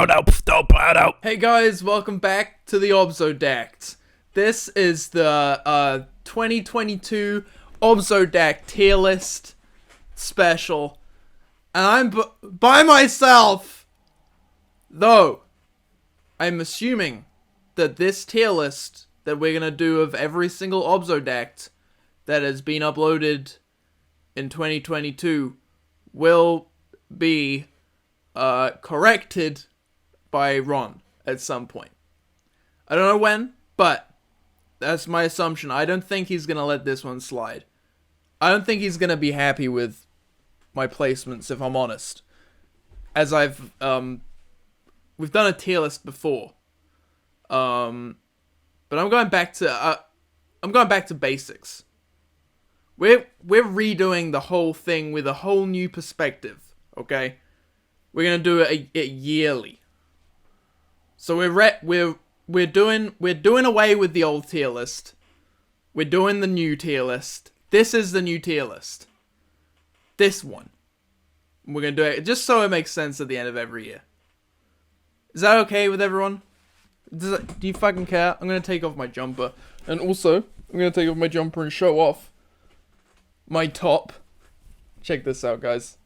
Hey guys, welcome back to the Obzodact. This is the 2022 Obzodact tier list special. And I'm by myself! Though, I'm assuming that this tier list that we're gonna do of every single Obzodact that has been uploaded in 2022 will be corrected by Ron at some point. I don't know when, but that's my assumption. I don't think he's gonna let this one slide. I don't think he's gonna be happy with my placements, if I'm honest. As we've done a tier list before. But I'm going back to basics. We're redoing the whole thing with a whole new perspective, okay? We're gonna do it yearly. So we're doing away with the old tier list. We're doing the new tier list. This is the new tier list. This one. We're gonna do it just so it makes sense at the end of every year. Is that okay with everyone? Do you fucking care? I'm gonna take off my jumper, and also I'm gonna take off my jumper and show off my top. Check this out, guys.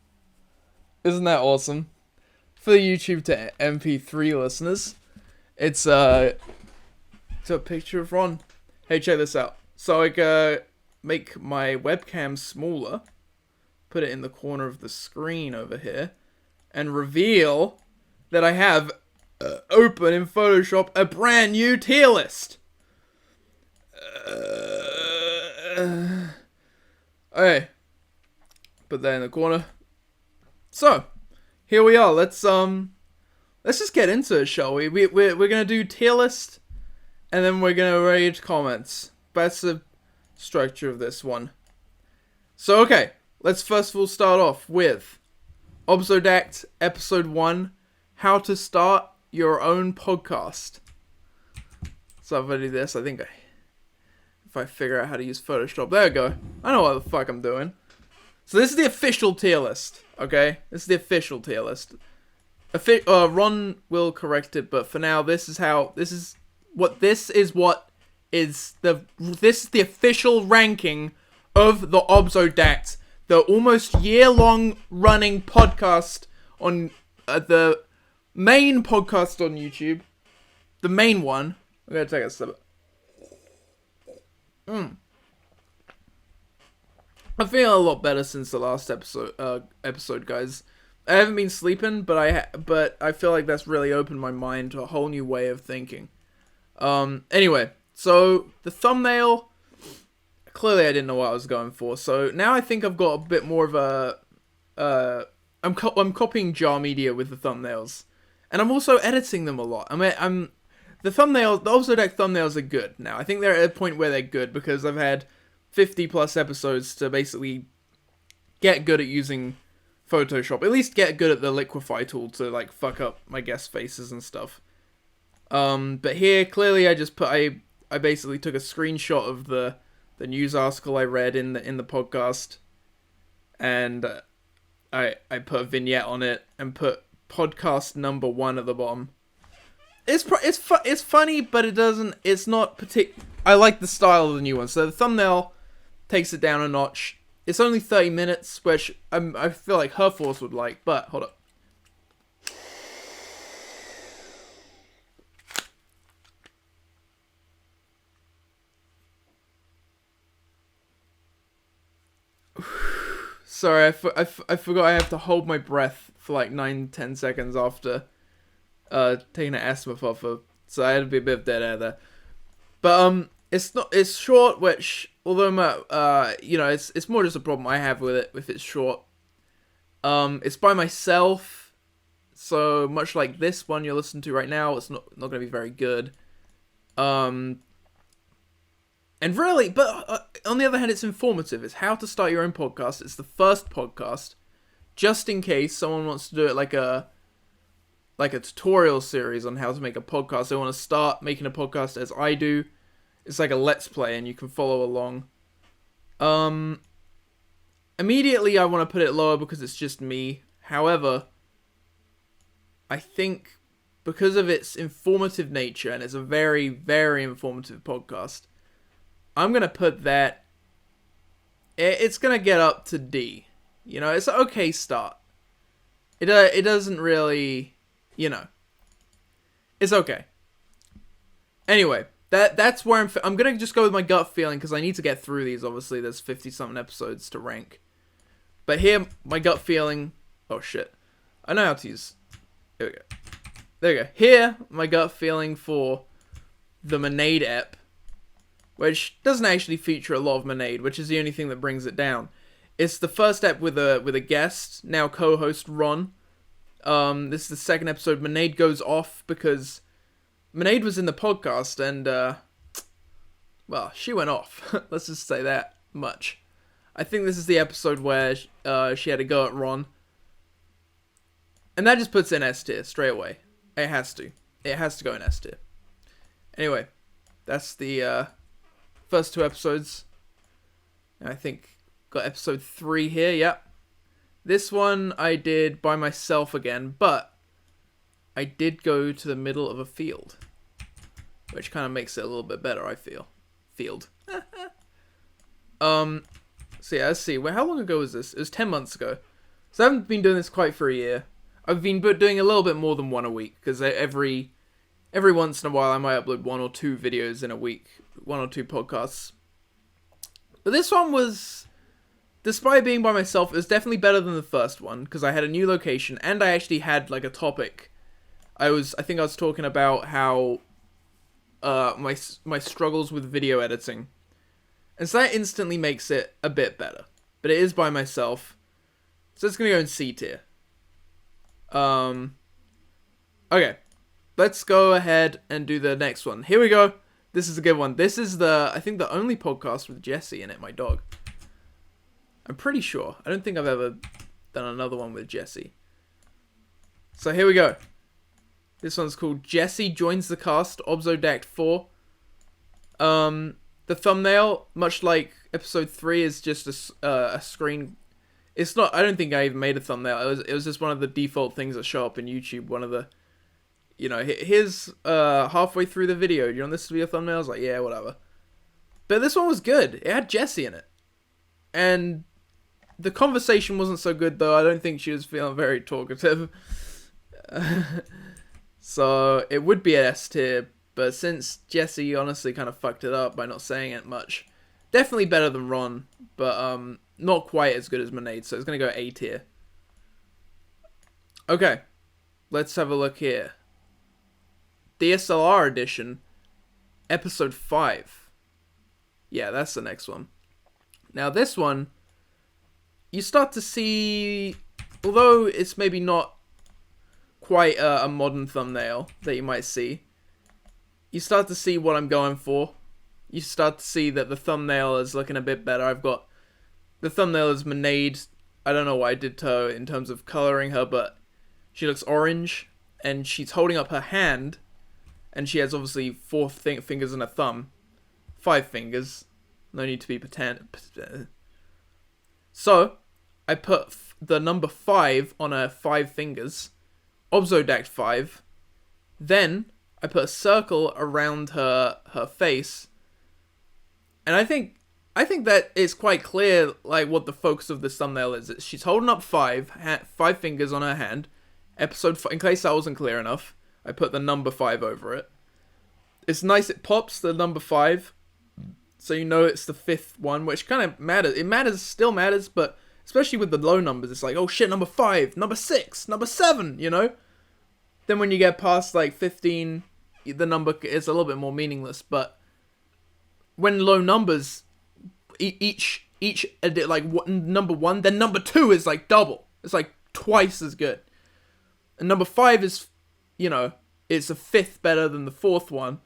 Isn't that awesome? For the YouTube to MP3 listeners, it's a picture of Ron. Hey, check this out. So I can make my webcam smaller, put it in the corner of the screen over here, and reveal that I have open in Photoshop a brand new tier list. Okay, put that in the corner. So here we are. Let's just get into it, shall we? We're gonna do tier list, and then we're gonna read comments. That's the structure of this one. So okay, let's first of all start off with Obzodact episode 1: How to Start Your Own Podcast. So if I do this, if I figure out how to use Photoshop, there we go. I know what the fuck I'm doing. So this is the official tier list, okay? This is the official tier list. Ron will correct it, but for now, this is the official ranking of the Obzodact, the almost year-long running podcast on the main podcast on YouTube, the main one. I'm gonna take a sip. I'm feeling a lot better since the last episode, guys. I haven't been sleeping, but I feel like that's really opened my mind to a whole new way of thinking. Anyway, so the thumbnail, clearly I didn't know what I was going for. So now I think I've got a bit more of a, I'm copying Jar Media with the thumbnails, and I'm also editing them a lot. The Obzodact thumbnails are good now. I think they're at a point where they're good because I've had 50 plus episodes to basically get good at using Photoshop. At least get good at the liquify tool to like fuck up my guest faces and stuff. But here clearly I basically took a screenshot of the news article I read in the podcast, and I put a vignette on it and put podcast number 1 at the bottom. It's funny, but it's not I like the style of the new one. So the thumbnail takes it down a notch. It's only 30 minutes, which I feel like Herforce would like, but hold up. Sorry, I forgot I have to hold my breath for like 9-10 seconds after taking an asthma puffer, so I had to be a bit of dead air there. But it's short, which although it's more just a problem I have with it if it's short. It's by myself, so much like this one you're listening to right now, it's not going to be very good. And really, but on the other hand, it's informative. It's how to start your own podcast. It's the first podcast, just in case someone wants to do it like a tutorial series on how to make a podcast. They want to start making a podcast as I do. It's like a let's play, and you can follow along. Immediately, I want to put it lower because it's just me. However, I think because of its informative nature, and it's a very, very informative podcast, I'm going to put that, it's going to get up to D. You know, it's an okay start. It doesn't really, you know, it's okay. Anyway, that's where I'm going to just go with my gut feeling, because I need to get through these. Obviously, there's 50-something episodes to rank. But here, my gut feeling, oh shit, I know how to use, there we go. There we go. Here, my gut feeling for the Monade ep, which doesn't actually feature a lot of Monade, which is the only thing that brings it down. It's the first ep with a guest, now co-host Ron. This is the second episode. Monade goes off because Monade was in the podcast and, well, she went off. Let's just say that much. I think this is the episode where she had to go at Ron. And that just puts it in S tier straight away. It has to. It has to go in S tier. Anyway, that's the first two episodes. And I think got episode 3 here, yep. This one I did by myself again, but I did go to the middle of a field, which kind of makes it a little bit better, I feel. Field. So yeah, let's see. Well, how long ago was this? It was 10 months ago. So I haven't been doing this quite for a year. I've been doing a little bit more than one a week, because every once in a while I might upload 1 or 2 videos in a week, 1 or 2 podcasts. But this one was, despite being by myself, it was definitely better than the first one, because I had a new location, and I actually had, like, a topic. I think I was talking about how, my struggles with video editing. And so that instantly makes it a bit better. But it is by myself. So it's gonna go in C tier. Okay. Let's go ahead and do the next one. Here we go. This is a good one. This is I think the only podcast with Jessie in it, my dog. I'm pretty sure. I don't think I've ever done another one with Jessie. So here we go. This one's called Jessie Joins the Cast, Obzodact 4. The thumbnail, much like episode 3, is just a screen. It's not, I don't think I even made a thumbnail. It was just one of the default things that show up in YouTube. One of the, you know, here's halfway through the video, do you want this to be a thumbnail? I was like, yeah, whatever. But this one was good. It had Jessie in it. And the conversation wasn't so good, though. I don't think she was feeling very talkative. So it would be an S tier. But since Jessie honestly kind of fucked it up by not saying it much, definitely better than Ron, but not quite as good as Monade, so it's going to go A tier. Okay, let's have a look here. DSLR edition, episode 5. Yeah, that's the next one. Now this one, you start to see, although it's maybe not quite a modern thumbnail that you might see, you start to see what I'm going for. You start to see that the thumbnail is looking a bit better. I've got, the thumbnail is Monade. I don't know what I did to her in terms of coloring her, but she looks orange, and she's holding up her hand, and she has obviously 4 fingers and a thumb. 5 fingers. No need to be pretend. So, I put the number 5 on her 5 fingers. Obzodact 5. Then, I put a circle around her face. And I think that it's quite clear, like, what the focus of this thumbnail is. She's holding up 5 fingers on her hand. Episode 5, in case that wasn't clear enough, I put the number 5 over it. It's nice, it pops the number 5. So you know it's the 5th one, which kind of matters. It matters, still matters, but especially with the low numbers, it's like, oh shit, number 5, number 6, number 7, you know? Then when you get past, like, 15, the number is a little bit more meaningless, but when low numbers, each like, number 1, then number 2 is, like, double. It's, like, twice as good. And number 5 is, you know, it's a 5th better than the 4th one.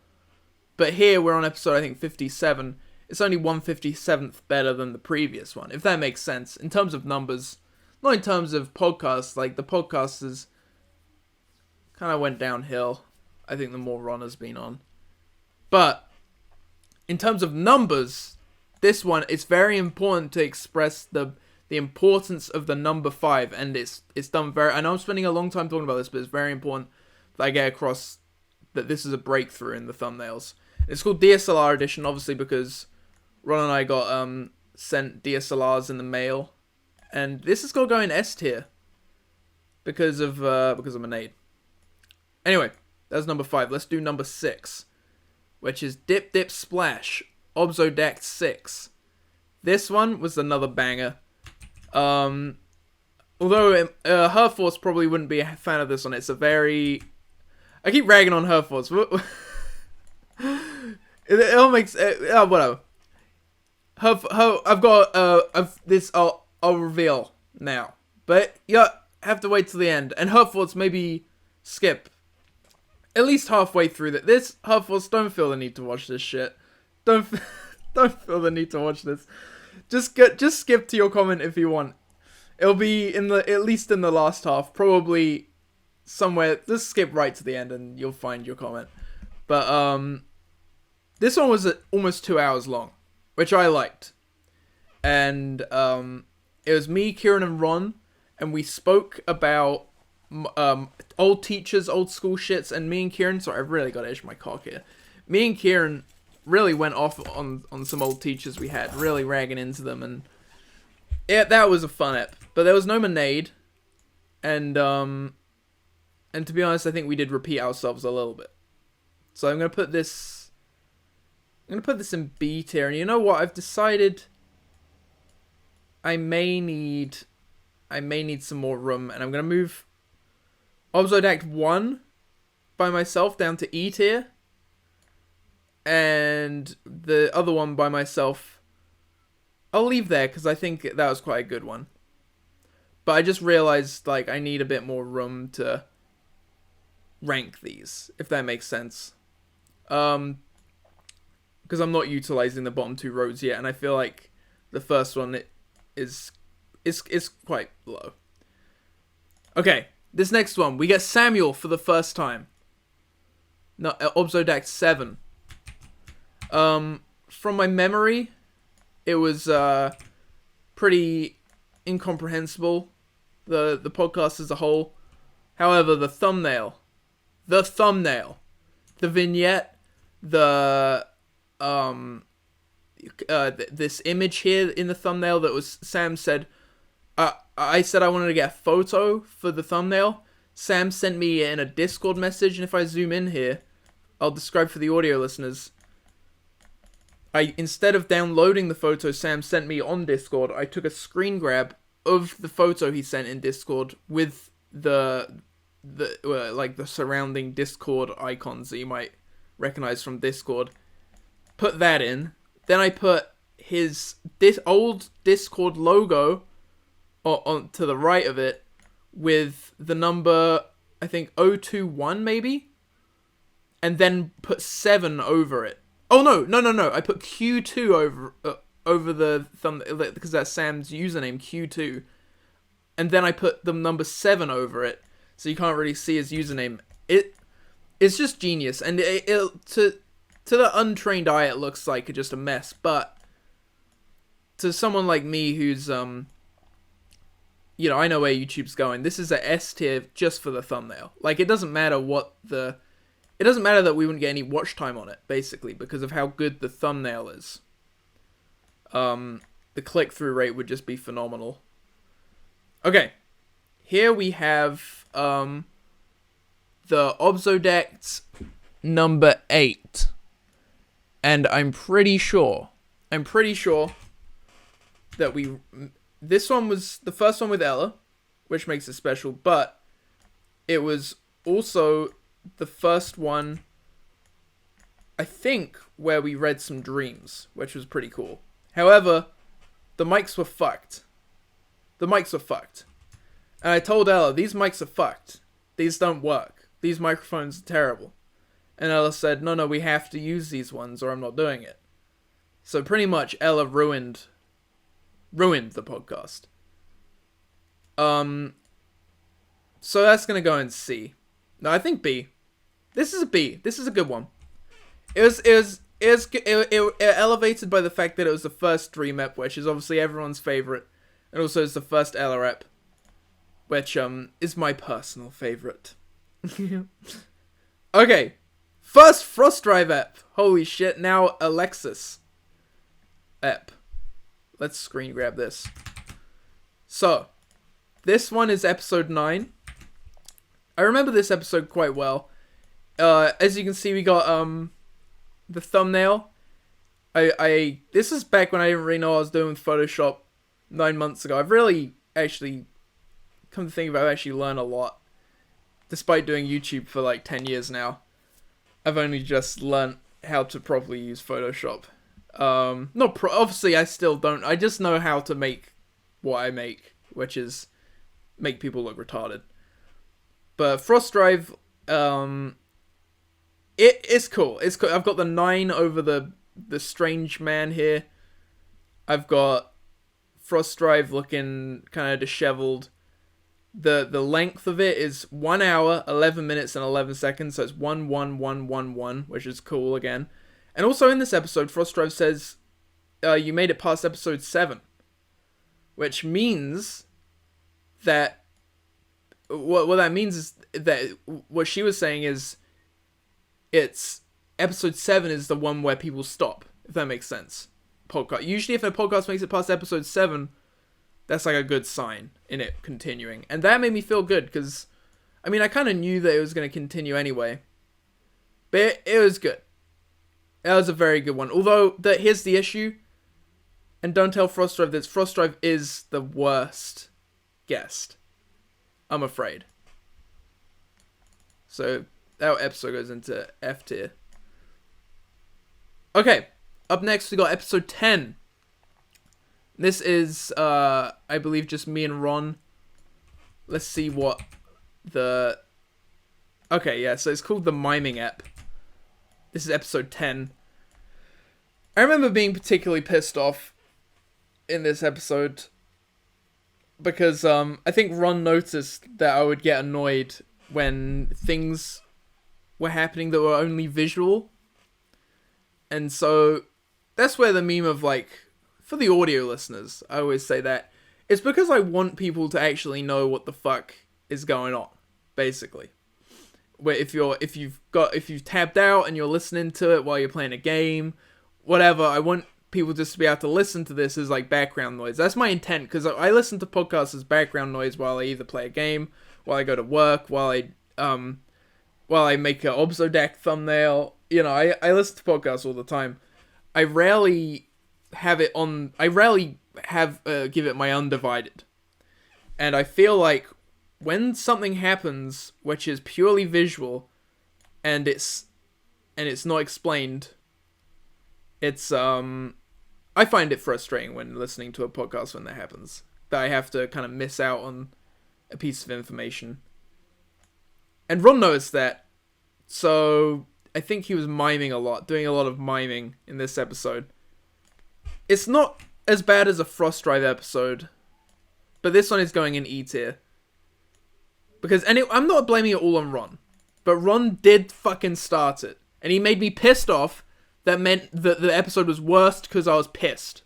But here, we're on episode, I think, 57. It's only 1/57th better than the previous one, if that makes sense. In terms of numbers, not in terms of podcasts. Like, the podcast is kind of went downhill, I think, the more Ron has been on. But in terms of numbers, this one, it's very important to express the importance of the number 5, and it's done very, I know I'm spending a long time talking about this, but it's very important I get across that this is a breakthrough in the thumbnails. It's called DSLR edition, obviously, because Ron and I got sent DSLRs in the mail, and this is gonna go in S tier because of Monade. Anyway, that's number 5. Let's do number 6, which is Dip Dip Splash Obzodact 6. This one was another banger. Although Herforce probably wouldn't be a fan of this one. It's a very... I keep ragging on Herforce. It all makes... whatever. I've got... this I'll reveal now. But you have to wait till the end. And Herforce maybe skip at least halfway through that. This Herforce, don't feel the need to watch this shit. Don't feel the need to watch this. Just skip to your comment if you want. It'll be at least in the last half, probably somewhere. Just skip right to the end and you'll find your comment. But this one was almost 2 hours long, which I liked. And it was me, Kieran, and Ron, and we spoke about old teachers, old school shits, and me and Kieran. Sorry, I've really got to edge my cock here. Me and Kieran really went off on some old teachers we had, really ragging into them, and yeah, that was a fun ep. But there was no Monade, and to be honest, I think we did repeat ourselves a little bit. So I'm gonna put this in B tier, and you know what? I've decided I may need some more room, and I'm gonna move Obzodact 1 by myself down to E tier, and the other one by myself I'll leave there because I think that was quite a good one. But I just realized like I need a bit more room to rank these, if that makes sense. Because I'm not utilizing the bottom 2 rows yet, and I feel like the first one is quite low. Okay, this next one we get Samuel for the first time. No, Obzodact 7. From my memory, it was pretty incomprehensible, the podcast as a whole. However, the thumbnail, the vignette, this image here in the thumbnail that was Sam said. I said I wanted to get a photo for the thumbnail. Sam sent me in a Discord message, and if I zoom in here, I'll describe for the audio listeners. Instead of downloading the photo Sam sent me on Discord, I took a screen grab of the photo he sent in Discord with the surrounding Discord icons that you might recognize from Discord. Put that in. Then I put his old Discord logo on to the right of it with the number, I think 021 maybe, and then put 7 over it. Oh no! I put Q2 over the thumb because that's Sam's username, Q2, and then I put the number 7 over it, so you can't really see his username. It's just genius, and to the untrained eye it looks like just a mess, but to someone like me who's I know where YouTube's going. This is a S tier just for the thumbnail. Like, it doesn't matter it doesn't matter that we wouldn't get any watch time on it, basically, because of how good the thumbnail is. The click-through rate would just be phenomenal. Okay. Here we have, the Obzodact number 8. And I'm pretty sure that this one was the first one with Ella, which makes it special, but it was also the first one, I think, where we read some dreams, which was pretty cool. However, the mics were fucked. And I told Ella, these mics are fucked. These don't work. These microphones are terrible. And Ella said, no, we have to use these ones or I'm not doing it. So pretty much Ella ruined the podcast. So that's gonna go in C. No, I think B. This is a B. This is a good one. It was elevated by the fact that it was the first Dream ep, which is obviously everyone's favorite, and also it's the first Ella ep, which is my personal favorite. Okay. First Frost Drive app. Holy shit, now Alexis app. Let's screen grab this. So, this one is episode 9. I remember this episode quite well. As you can see, we got the thumbnail. This is back when I didn't really know what I was doing with Photoshop 9 months ago. I've really actually come to think about it, I've actually learned a lot. Despite doing YouTube for like 10 years now, I've only just learned how to properly use Photoshop. Obviously I still don't. I just know how to make what I make, which is make people look retarded. But Frost Drive, it's cool. It's cool. I've got the 9 over the strange man here. I've got Frost Drive looking kind of disheveled. The length of it is 1 hour, 11 minutes, and 11 seconds. So it's 11111, which is cool again. And also in this episode, Frost Drive says, you made it past episode 7. Which means that, what that means is that, what she was saying is, it's, episode 7 is the one where people stop, if that makes sense. Podcast. Usually if a podcast makes it past episode 7, that's like a good sign in it continuing. And that made me feel good, because, I mean, I kind of knew that it was going to continue anyway. But it was good. That was a very good one. Although, here's the issue. And don't tell Frost Drive this. Frost Drive is the worst guest. I'm afraid. So, that episode goes into F tier. Okay. Up next, we got episode 10. This is, I believe, just me and Ron. Let's see what the... Okay, yeah, so it's called the Miming app. This is episode 10. I remember being particularly pissed off in this episode because I think Ron noticed that I would get annoyed when things were happening that were only visual. And so that's where the meme of, like, for the audio listeners, I always say that it's because I want people to actually know what the fuck is going on, basically. Where if you've tabbed out and you're listening to it while you're playing a game, whatever, I want people just to be able to listen to this as like background noise. That's my intent, because I listen to podcasts as background noise while I either play a game, while I go to work, while I make an Obzodact thumbnail. You know, I listen to podcasts all the time. I rarely have it on. I rarely have give it my undivided, and I feel like when something happens which is purely visual, and it's not explained, it's I find it frustrating when listening to a podcast when that happens, that I have to kind of miss out on a piece of information. And Ron noticed that, so I think he was miming a lot, doing a lot of miming in this episode. It's not as bad as a Frost Drive episode, but this one is going in E tier. Because, I'm not blaming it all on Ron, but Ron did fucking start it. And he made me pissed off. That meant that the episode was worst because I was pissed.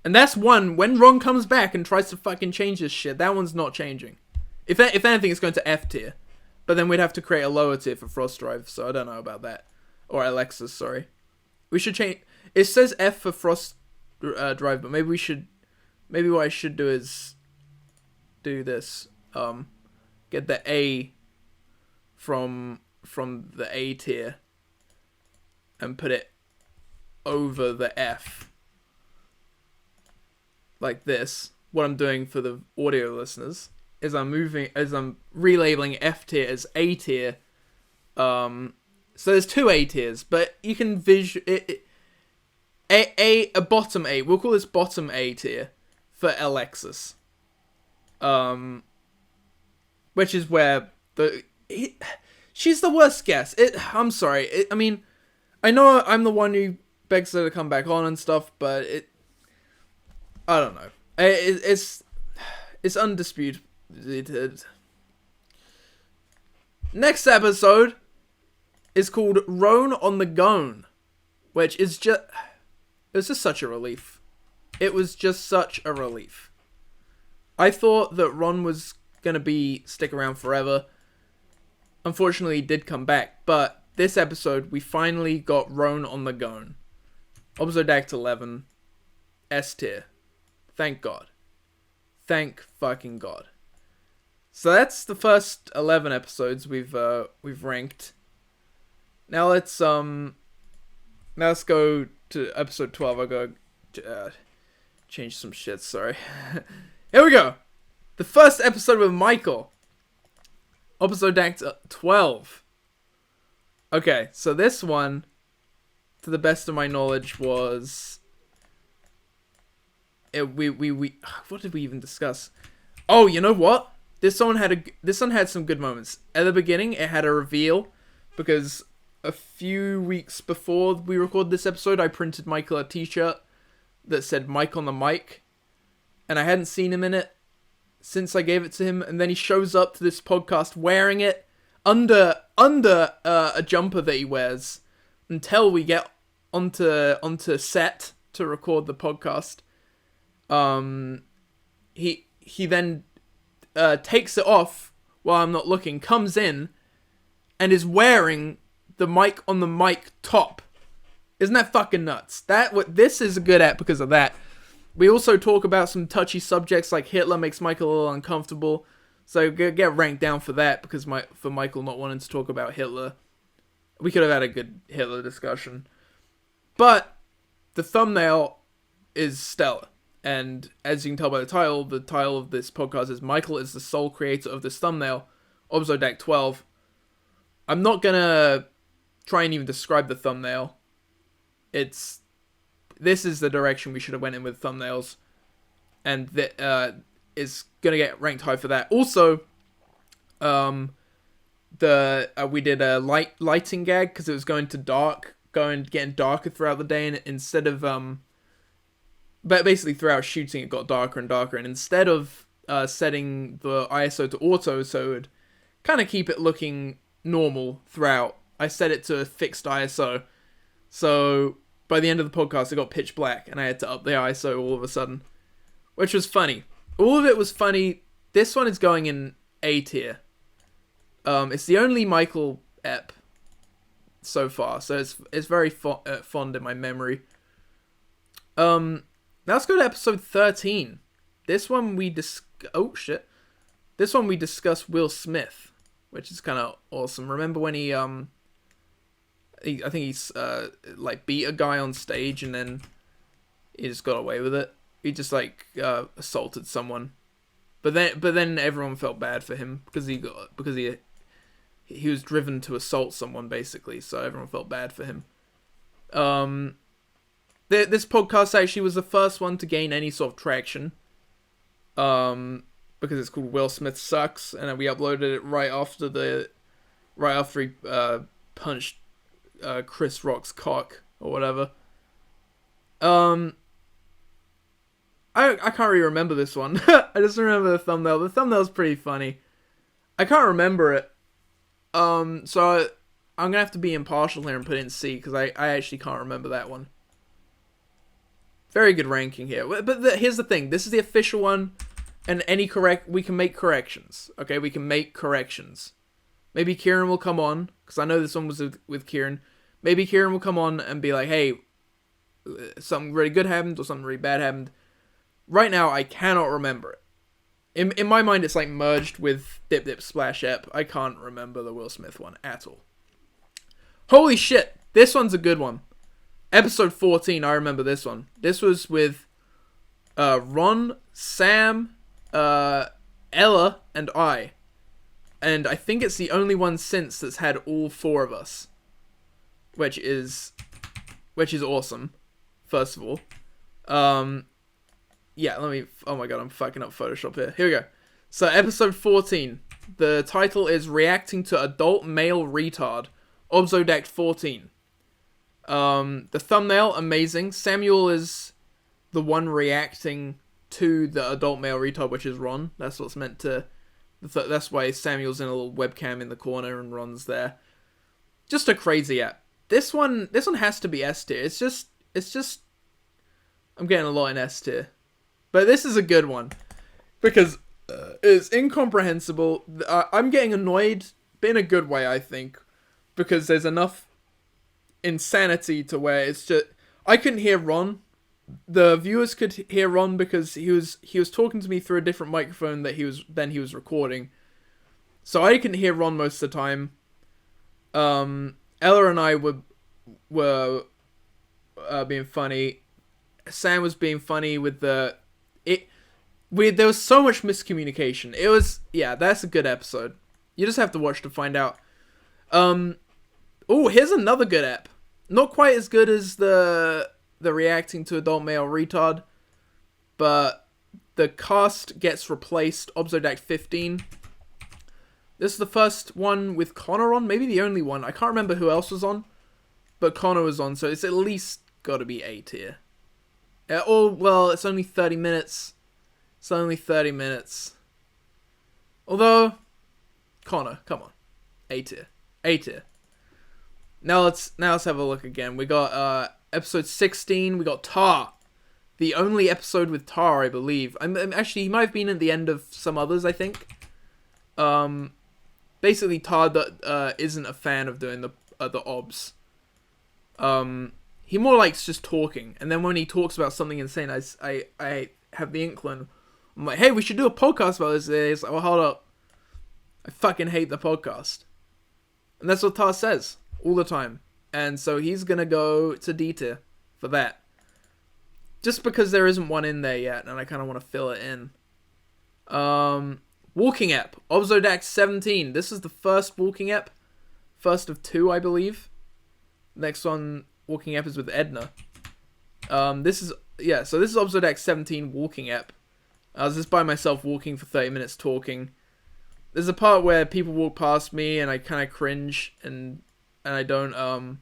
And that's one, when Ron comes back and tries to fucking change this shit, that one's not changing. If anything, it's going to F tier. But then we'd have to create a lower tier for Frost Drive, so I don't know about that. Or Alexis, sorry. We should change... It says F for Frost Drive, but maybe what I should do is do this. Get the A from the A tier and put it over the F, like this. What I'm doing for the audio listeners is I'm relabeling F tier as A tier. So there's 2 A tiers, but you can a bottom A. We'll call this bottom A tier for Alexis. Which is where she's the worst guest. I'm sorry. I mean, I know I'm the one who begs her to come back on and stuff, but I don't know. It's undisputed. Next episode is called Roan on the Gone, which is it was just such a relief. It was just such a relief. I thought that Ron was gonna stick around forever. unfortunately he did come back. But this episode, we finally got Roan on the Gone. Obzodact 11, S tier. Thank God. Thank fucking God. So that's the first 11 episodes we've ranked. Now let's go to episode 12. I'll go change some shit, sorry. Here we go. The first episode with Michael. Obzodact 12. Okay, so this one, to the best of my knowledge, was... what did we even discuss? Oh, you know what? This one had some good moments. At the beginning, it had a reveal, because a few weeks before we recorded this episode, I printed Michael a t-shirt that said Mike on the mic, and I hadn't seen him in it since I gave it to him, and then he shows up to this podcast wearing it under a jumper that he wears until we get onto set to record the podcast. He then takes it off while I'm not looking, comes in, and is wearing the Mike on the mic top. Isn't that fucking nuts? This is good at because of that. We also talk about some touchy subjects like Hitler makes Michael a little uncomfortable. So get ranked down for that, because for Michael not wanting to talk about Hitler. We could have had a good Hitler discussion. But the thumbnail is stellar. And as you can tell by the title of this podcast is Michael is the sole creator of this thumbnail, Obzodact 12. I'm not gonna try and even describe the thumbnail. This is the direction we should have went in with thumbnails, and that is gonna get ranked high for that. Also, we did a lighting gag because it was getting darker throughout the day, and instead of but basically throughout shooting it got darker and darker, and instead of setting the ISO to auto so it would kind of keep it looking normal throughout, I set it to a fixed ISO. So by the end of the podcast, it got pitch black, and I had to up the ISO all of a sudden, which was funny. All of it was funny. This one is going in A tier. It's the only Michael ep so far, so it's very fond in my memory. Now let's go to episode 13. This one we discuss Will Smith, which is kind of awesome. Remember when he I think he's like beat a guy on stage, and then he just got away with it. He just assaulted someone, but then everyone felt bad for him because he was driven to assault someone basically. So everyone felt bad for him. This podcast actually was the first one to gain any sort of traction. Because it's called Will Smith Sucks, and then we uploaded it right after he punched Chris Rock's cock or whatever. I can't really remember this one. I just remember the thumbnail. The thumbnail's pretty funny. I can't remember it. So I'm gonna have to be impartial here and put it in C, because I actually can't remember that one. Very good ranking here. But here's the thing. This is the official one, and we can make corrections. Okay, we can make corrections. Maybe Kieran will come on, because I know this one was with Kieran. Maybe Kieran will come on and be like, hey, something really good happened or something really bad happened. Right now, I cannot remember it. In my mind, it's like merged with Dip Dip Splash Ep. I can't remember the Will Smith one at all. Holy shit, this one's a good one. Episode 14, I remember this one. This was with Ron, Sam, Ella, and I. And I think it's the only one since that's had all four of us. Which is awesome, first of all. Yeah, oh my god, I'm fucking up Photoshop here. Here we go. So, episode 14. The title is Reacting to Adult Male Retard. Obzodact 14. The thumbnail, amazing. Samuel is the one reacting to the adult male retard, which is Ron. That's what's meant to... That's why Samuel's in a little webcam in the corner and Ron's there. Just a crazy app. This one has to be S tier. It's just... I'm getting a lot in S tier. But this is a good one. Because it's incomprehensible. I'm getting annoyed in a good way, I think, because there's enough insanity to where it's just I couldn't hear Ron. The viewers could hear Ron because he was talking to me through a different microphone that he was recording. So I couldn't hear Ron most of the time. Ella and I were being funny. Sam was being funny with there was so much miscommunication. That's a good episode. You just have to watch to find out. Here's another good ep. Not quite as good as the reacting to adult male retard, but the cast gets replaced. Obzodact 15. This is the first one with Connor on, maybe the only one. I can't remember who else was on, but Connor was on, so it's at least got to be A tier. It's only 30 minutes. It's only 30 minutes. Although, Connor, come on. A tier. A tier. Now let's have a look again. We got episode 16. We got Tar. The only episode with Tar, I believe. Actually, he might have been at the end of some others, I think. Basically, Tar isn't a fan of doing the obs. He more likes just talking. And then when he talks about something insane, I have the inkling. I'm like, hey, we should do a podcast about this. He's like, well, hold up. I fucking hate the podcast. And that's what Tar says all the time. And so he's going to go to D tier for that. Just because there isn't one in there yet, and I kind of want to fill it in. Walking app. Obzodact 17. This is the first walking app. First of 2, I believe. Next one, walking app, is with Edna. So this is Obzodact 17 walking app. I was just by myself walking for 30 minutes talking. There's a part where people walk past me and I kind of cringe and I don't,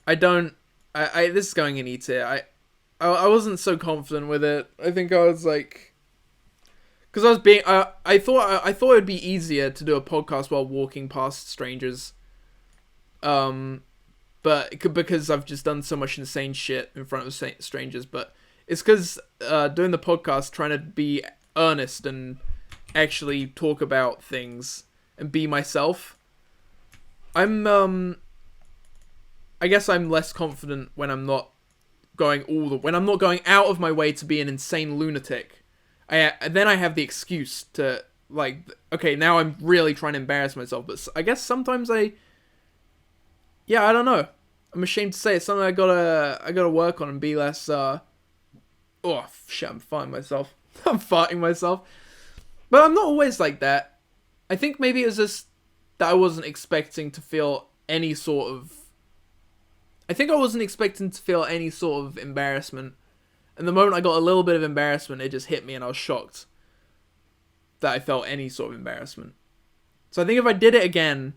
this is going in E tier. I wasn't so confident with it. I think I was like, because I was being, I thought it would be easier to do a podcast while walking past strangers. But because I've just done so much insane shit in front of strangers, but it's because doing the podcast, trying to be earnest and actually talk about things and be myself. I guess I'm less confident when I'm not going out of my way to be an insane lunatic. Then I have the excuse to, like, okay, now I'm really trying to embarrass myself. But I guess sometimes I don't know. I'm ashamed to say it's something I gotta work on and be less. I'm farting myself. I'm farting myself. But I'm not always like that. I think maybe it was just that I wasn't expecting to feel any sort of. I think I wasn't expecting to feel any sort of embarrassment. And the moment I got a little bit of embarrassment, it just hit me and I was shocked that I felt any sort of embarrassment. So I think if I did it again,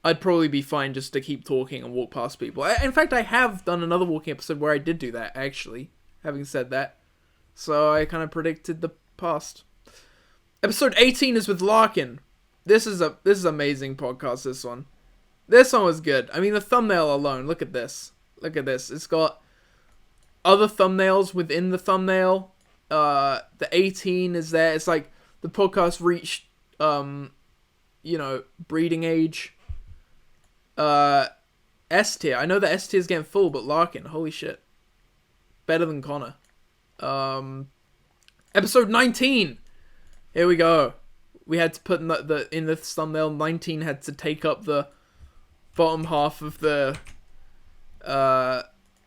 I'd probably be fine just to keep talking and walk past people. In fact, I have done another walking episode where I did do that, actually, having said that. So I kind of predicted the past. Episode 18 is with Larkin. This is amazing podcast, this one. This one was good. I mean, the thumbnail alone, look at this. Look at this. It's got other thumbnails within the thumbnail. The 18 is there. It's like the podcast reached, breeding age. S tier. I know that S tier is getting full, but Larkin, holy shit. Better than Connor. Episode 19. Here we go. We had to put in the thumbnail. 19 had to take up the bottom half of the.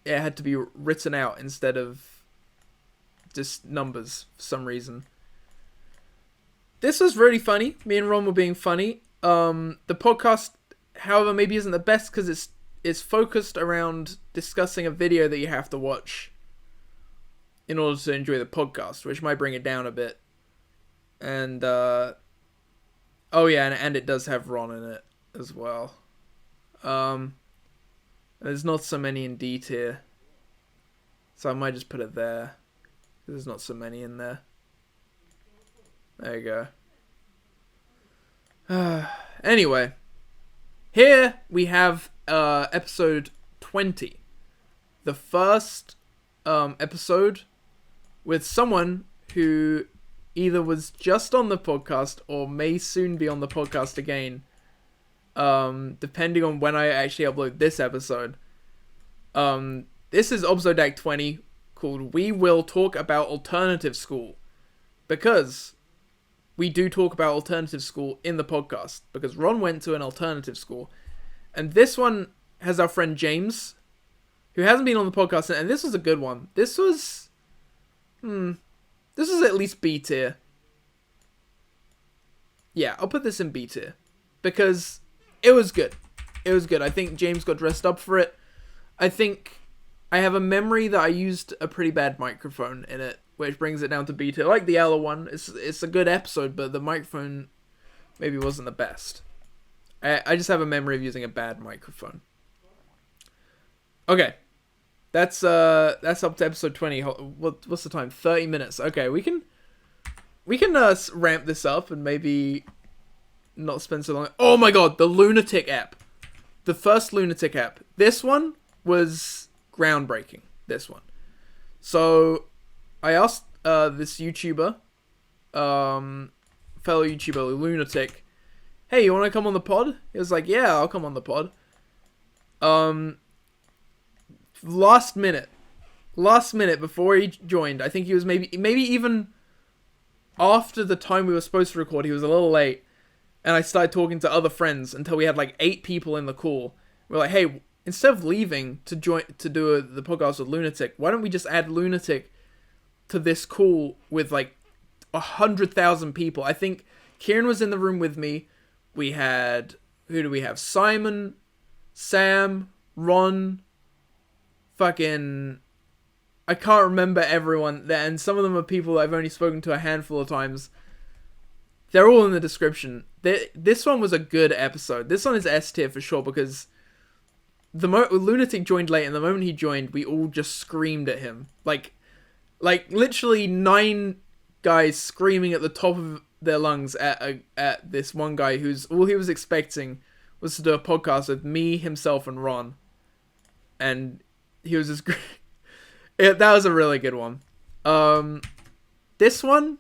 It had to be written out instead of just numbers for some reason. This was really funny. Me and Ron were being funny. The podcast, however, maybe isn't the best because it's focused around discussing a video that you have to watch in order to enjoy the podcast, which might bring it down a bit. And and it does have Ron in it as well. There's not so many in D tier, so I might just put it there. There's not so many in there. There you go. Anyway, here we have episode 20, the first episode with someone who either was just on the podcast or may soon be on the podcast again, depending on when I actually upload this episode. This is Obzodact 20, called We Will Talk About Alternative School, because we do talk about alternative school in the podcast, because Ron went to an alternative school. And this one has our friend James, who hasn't been on the podcast, and this was a good one. This was at least B tier. Yeah, I'll put this in B tier, because it was good. It was good. I think James got dressed up for it. I think I have a memory that I used a pretty bad microphone in it, which brings it down to B tier. Like the other one, it's a good episode, but the microphone maybe wasn't the best. I just have a memory of using a bad microphone. Okay, that's up to episode 20. What's the time? 30 minutes. Okay, we can ramp this up and maybe not spend so long. Oh my god, the Lunatic app, the first Lunatic app. This one was groundbreaking. This one. So I asked this YouTuber, fellow YouTuber Lunatic, hey, you want to come on the pod? He was like, yeah, I'll come on the pod. Last minute before he joined, I think he was maybe even after the time we were supposed to record, he was a little late, and I started talking to other friends until we had like 8 people in the call. We're like, hey, instead of leaving to do the podcast with Lunatic, why don't we just add Lunatic to this call with like 100,000 people? I think Kieran was in the room with me. We had, who do we have? Simon, Sam, Ron, fucking, I can't remember everyone there, and some of them are people I've only spoken to a handful of times. They're all in the description. This one was a good episode. This one is S tier for sure, because Lunatic joined late, and the moment he joined, we all just screamed at him. Like literally 9 guys screaming at the top of their lungs at this one guy who's all he was expecting was to do a podcast with me, himself, and Ron. And he was just great. That was a really good one. This one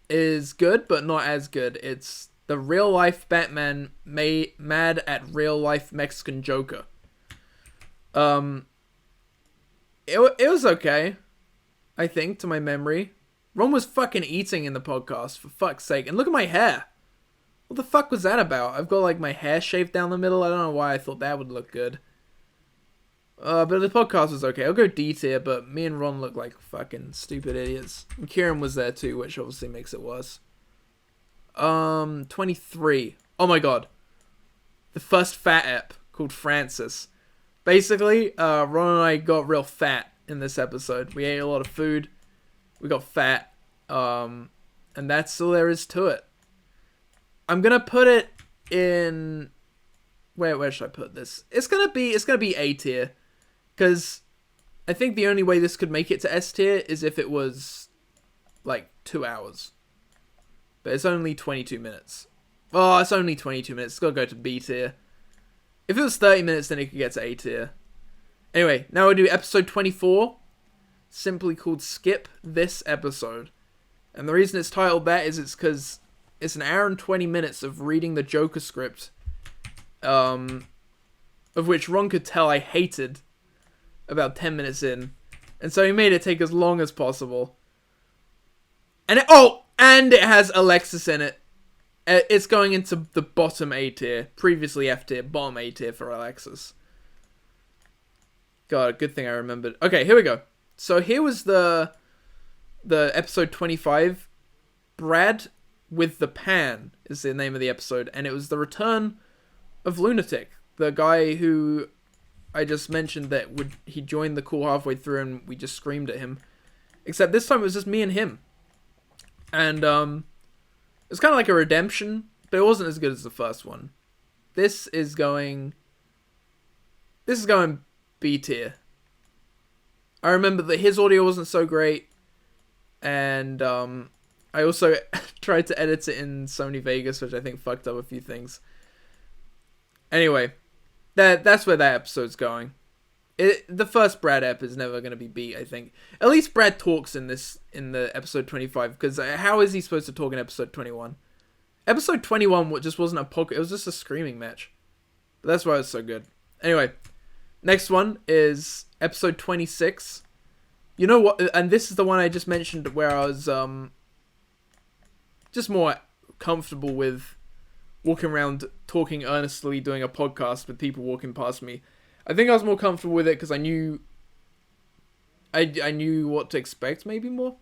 is good, but not as good. It's the real life Batman mad at real life Mexican Joker. It was okay, I think, to my memory. Ron was fucking eating in the podcast, for fuck's sake. And look at my hair. What the fuck was that about? I've got like my hair shaved down the middle. I don't know why I thought that would look good. But the podcast was okay. I'll go D tier, but me and Ron look like fucking stupid idiots. And Kieran was there too, which obviously makes it worse. 23. Oh my god. The first fat app called Francis. Basically, Ron and I got real fat in this episode. We ate a lot of food. We got fat. And that's all there is to it. I'm gonna put it in... Where should I put this? It's gonna be A tier. Because I think the only way this could make it to S tier is if it was like 2 hours. But it's only 22 minutes. Oh, it's only 22 minutes. It's got to go to B tier. If it was 30 minutes, then it could get to A tier. Anyway, now we'll do episode 24. Simply called Skip This Episode. And the reason it's titled that is it's because it's an hour and 20 minutes of reading the Joker script. Of which Ron could tell I hated about 10 minutes in. And so he made it take as long as possible. And it has Alexis in it. It's going into the bottom A tier. Previously F tier, bottom A tier for Alexis. God, good thing I remembered. Okay, here we go. So here was the episode 25. Brad with the Pan is the name of the episode. And it was the return of Lunatic. The guy who I just mentioned that he joined the call halfway through and we just screamed at him. Except this time it was just me and him. And it's kind of like a redemption, but it wasn't as good as the first one. This is going B tier. I remember that his audio wasn't so great, and I also tried to edit it in Sony Vegas, which I think fucked up a few things. Anyway, that's where that episode's going. The first Brad ep is never gonna be beat. I think at least Brad talks in the episode 25. Because how is he supposed to talk in episode 21? Episode 21 just wasn't a podcast. It was just a screaming match. But that's why it was so good. Anyway, next one is episode 26. You know what? And this is the one I just mentioned where I was just more comfortable with walking around talking earnestly, doing a podcast with people walking past me. I think I was more comfortable with it because I knew what to expect, maybe more.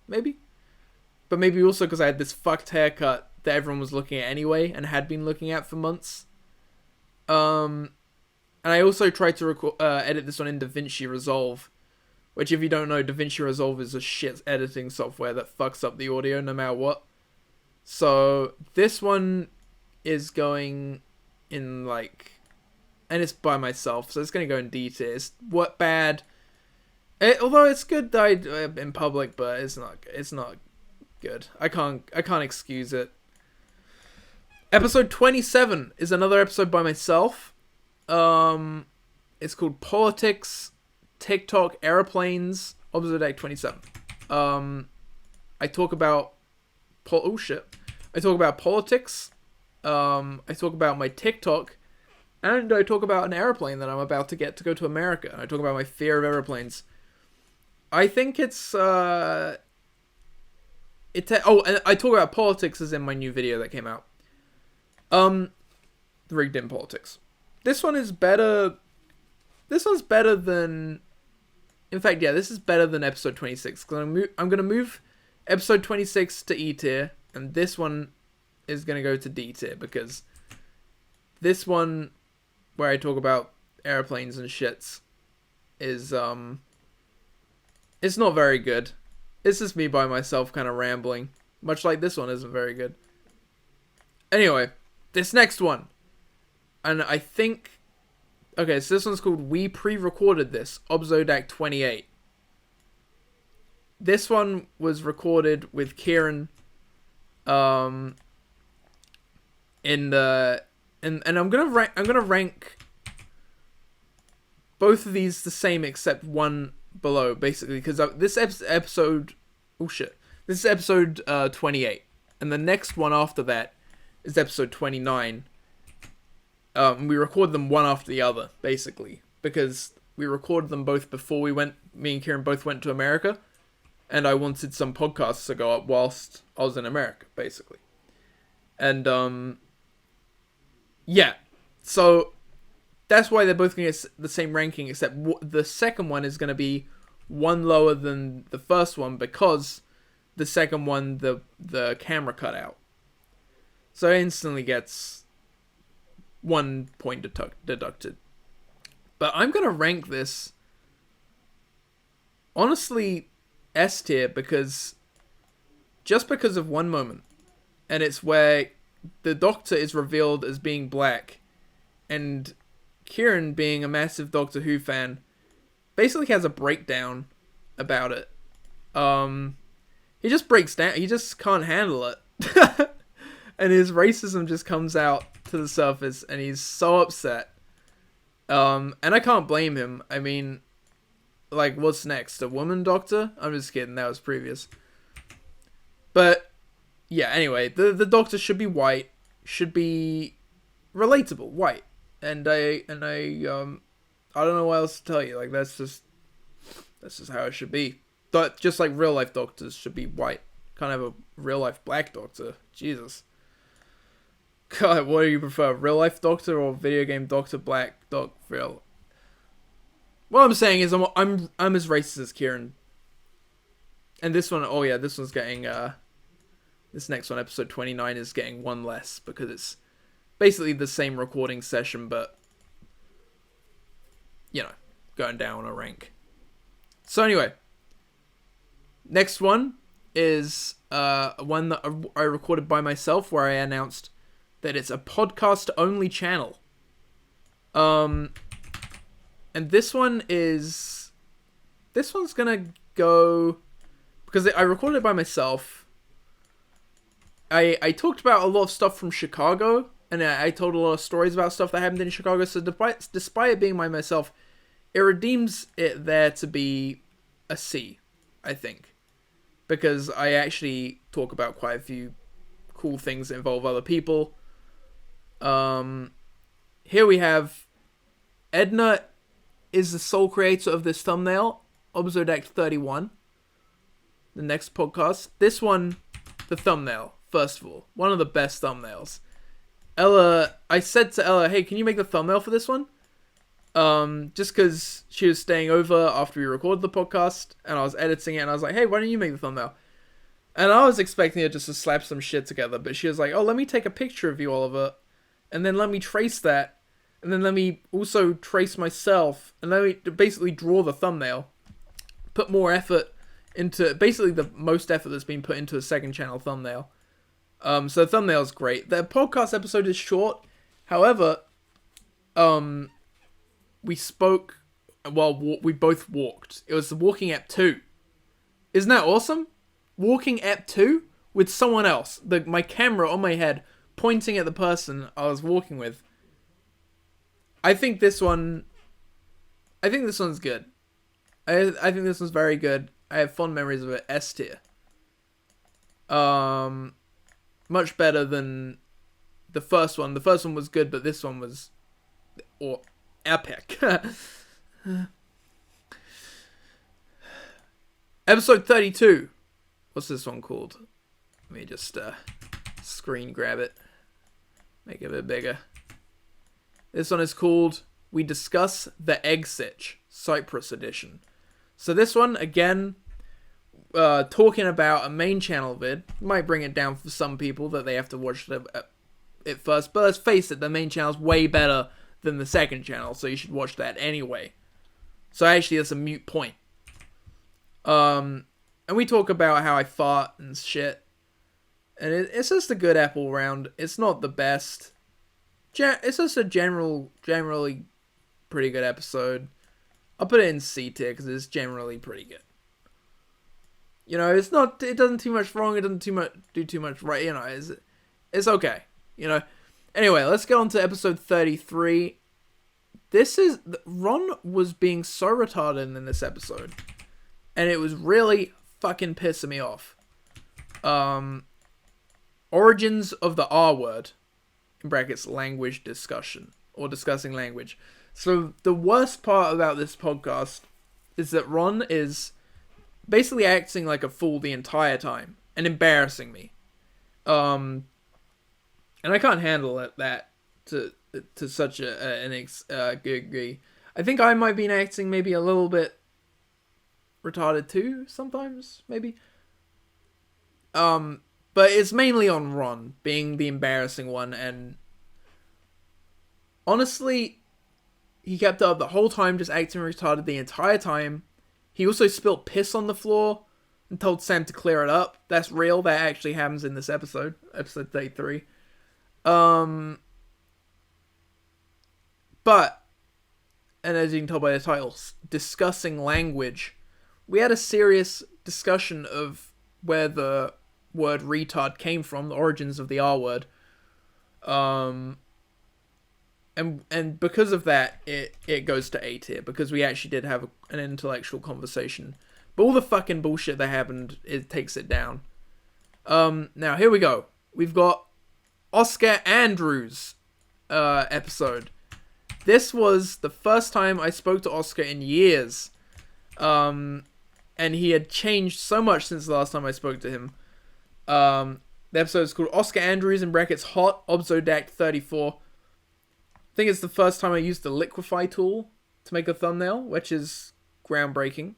But maybe also because I had this fucked haircut that everyone was looking at anyway and had been looking at for months. And I also tried to edit this one in DaVinci Resolve, which if you don't know, DaVinci Resolve is a shit editing software that fucks up the audio no matter what. So this one is going in and it's by myself, so it's gonna go in D tier. It's bad. Although it's good in public, but it's not good. I can't excuse it. Episode 27 is another episode by myself. It's called Politics, TikTok, Airplanes, Obzodact 27. I talk about I talk about politics. I talk about my TikTok, and I talk about an airplane that I'm about to get to go to America. And I talk about my fear of airplanes. I think it's and I talk about politics as in my new video that came out. Rigged in politics. This one is better. This one's better than. In fact, yeah, this is better than episode 26. Because I'm gonna move episode 26 to E tier, and this one is gonna go to D tier because this one, where I talk about airplanes and shits, is it's not very good. It's just me by myself, kind of rambling, much like this one isn't very good. Anyway, this next one, and I think. Okay, so this one's called We Pre-Recorded This, Obzodact 28. This one was recorded with Kieran, and I'm gonna rank both of these the same except one below, basically, because this episode, this is episode 28, and the next one after that is episode 29. We recorded them one after the other, basically, because we recorded them both before me and Kieran both went to America, and I wanted some podcasts to go up whilst I was in America, basically. And, yeah, so that's why they're both going to get the same ranking, except the second one is going to be one lower than the first one, because the second one, the camera cut out. So it instantly gets 1 point deducted. But I'm gonna rank this honestly S tier because of one moment, and it's where the Doctor is revealed as being black, and Kieran, being a massive Doctor Who fan, basically has a breakdown about it. He just breaks down. He just can't handle it. And his racism just comes out to the surface, and he's so upset. And I can't blame him. I mean, like, what's next? A woman doctor? I'm just kidding, that was previous. But, yeah, anyway, the doctor should be white, should be relatable, white. And I don't know what else to tell you, like, that's just how it should be. But just like real life doctors should be white. Can't have a real life black doctor. Jesus. God, what do you prefer? Real life doctor or video game doctor, black doc, real? What I'm saying is I'm as racist as Kieran. And this one, oh yeah, this one's getting this next one, episode 29, is getting one less because it's basically the same recording session, but you know, going down a rank. So anyway, next one is one that I recorded by myself, where I announced that it's a podcast-only channel. And this one's gonna go, because I recorded it by myself. I talked about a lot of stuff from Chicago, and I told a lot of stories about stuff that happened in Chicago, so despite it being by myself, it redeems it there to be a C, I think. Because I actually talk about quite a few cool things that involve other people. Here we have Edna is the sole creator of this thumbnail, Obzodact 31. The next podcast. This one, the thumbnail, first of all. One of the best thumbnails. I said to Ella, hey, can you make the thumbnail for this one? Just because she was staying over after we recorded the podcast, and I was editing it, and I was like, hey, why don't you make the thumbnail? And I was expecting her just to slap some shit together, but she was like, oh, let me take a picture of you, Oliver, and then let me trace that, and then let me also trace myself, and let me basically draw the thumbnail. Put more effort into, basically the most effort that's been put into a second channel thumbnail. So the thumbnail is great. The podcast episode is short, however, we spoke while we both walked. It was the Walking App 2. Isn't that awesome? Walking App 2 with someone else. My camera on my head pointing at the person I was walking with. I think this one's good. I think this one's very good. I have fond memories of it. S tier. Much better than the first one. The first one was good, but this one was epic. Episode 32. What's this one called? Let me just screen grab it. Make it a bit bigger. This one is called We Discuss the Egg Sitch, Cyprus Edition. So this one, again, talking about a main channel vid. Might bring it down for some people that they have to watch it first. But let's face it, the main channel's way better than the second channel, so you should watch that anyway. So actually, that's a moot point. And we talk about how I fart and shit. And it's just a good apple round. It's not the best. It's just a generally pretty good episode. I'll put it in C tier because it's generally pretty good. You know, it doesn't too much wrong. It doesn't do too much right. You know, it's okay. You know. Anyway, let's get on to episode 33. Ron was being so retarded in this episode. And it was really fucking pissing me off. Origins of the R word. In brackets, language discussion. Or discussing language. So, the worst part about this podcast is that Ron is basically acting like a fool the entire time. And embarrassing me. And I can't handle that to such an degree. I think I might be acting maybe a little bit retarded too, sometimes, maybe. But it's mainly on Ron being the embarrassing one, and honestly, he kept up the whole time, just acting retarded the entire time. He also spilled piss on the floor and told Sam to clear it up. That's real. That actually happens in this episode 33. But, and as you can tell by the title, discussing language, we had a serious discussion of where the word retard came from, the origins of the R word. And because of that, it goes to A tier, because we actually did have an intellectual conversation. But all the fucking bullshit that happened, it takes it down. Now, here we go. We've got Oscar Andrews episode. This was the first time I spoke to Oscar in years. And he had changed so much since the last time I spoke to him. The episode is called Oscar Andrews, in brackets, Hot, Obzodact 34. I think it's the first time I used the liquify tool to make a thumbnail, which is groundbreaking.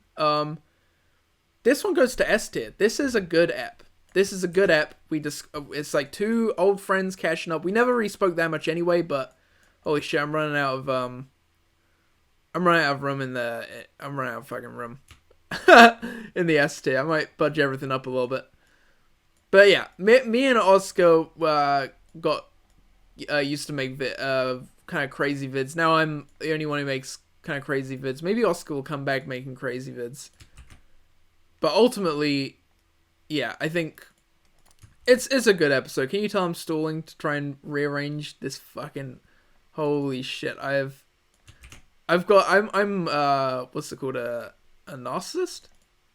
This one goes to S tier. This is a good app. It's like two old friends catching up. We never really spoke that much anyway, but holy shit, I'm running out of fucking room in the S tier. I might budge everything up a little bit. But yeah, me and Oscar got used to make kind of crazy vids. Now I'm the only one who makes kind of crazy vids. Maybe Oscar will come back making crazy vids. But ultimately, yeah, I think it's a good episode. Can you tell I'm stalling to try and rearrange this fucking... Holy shit, I have what's it called, a narcissist?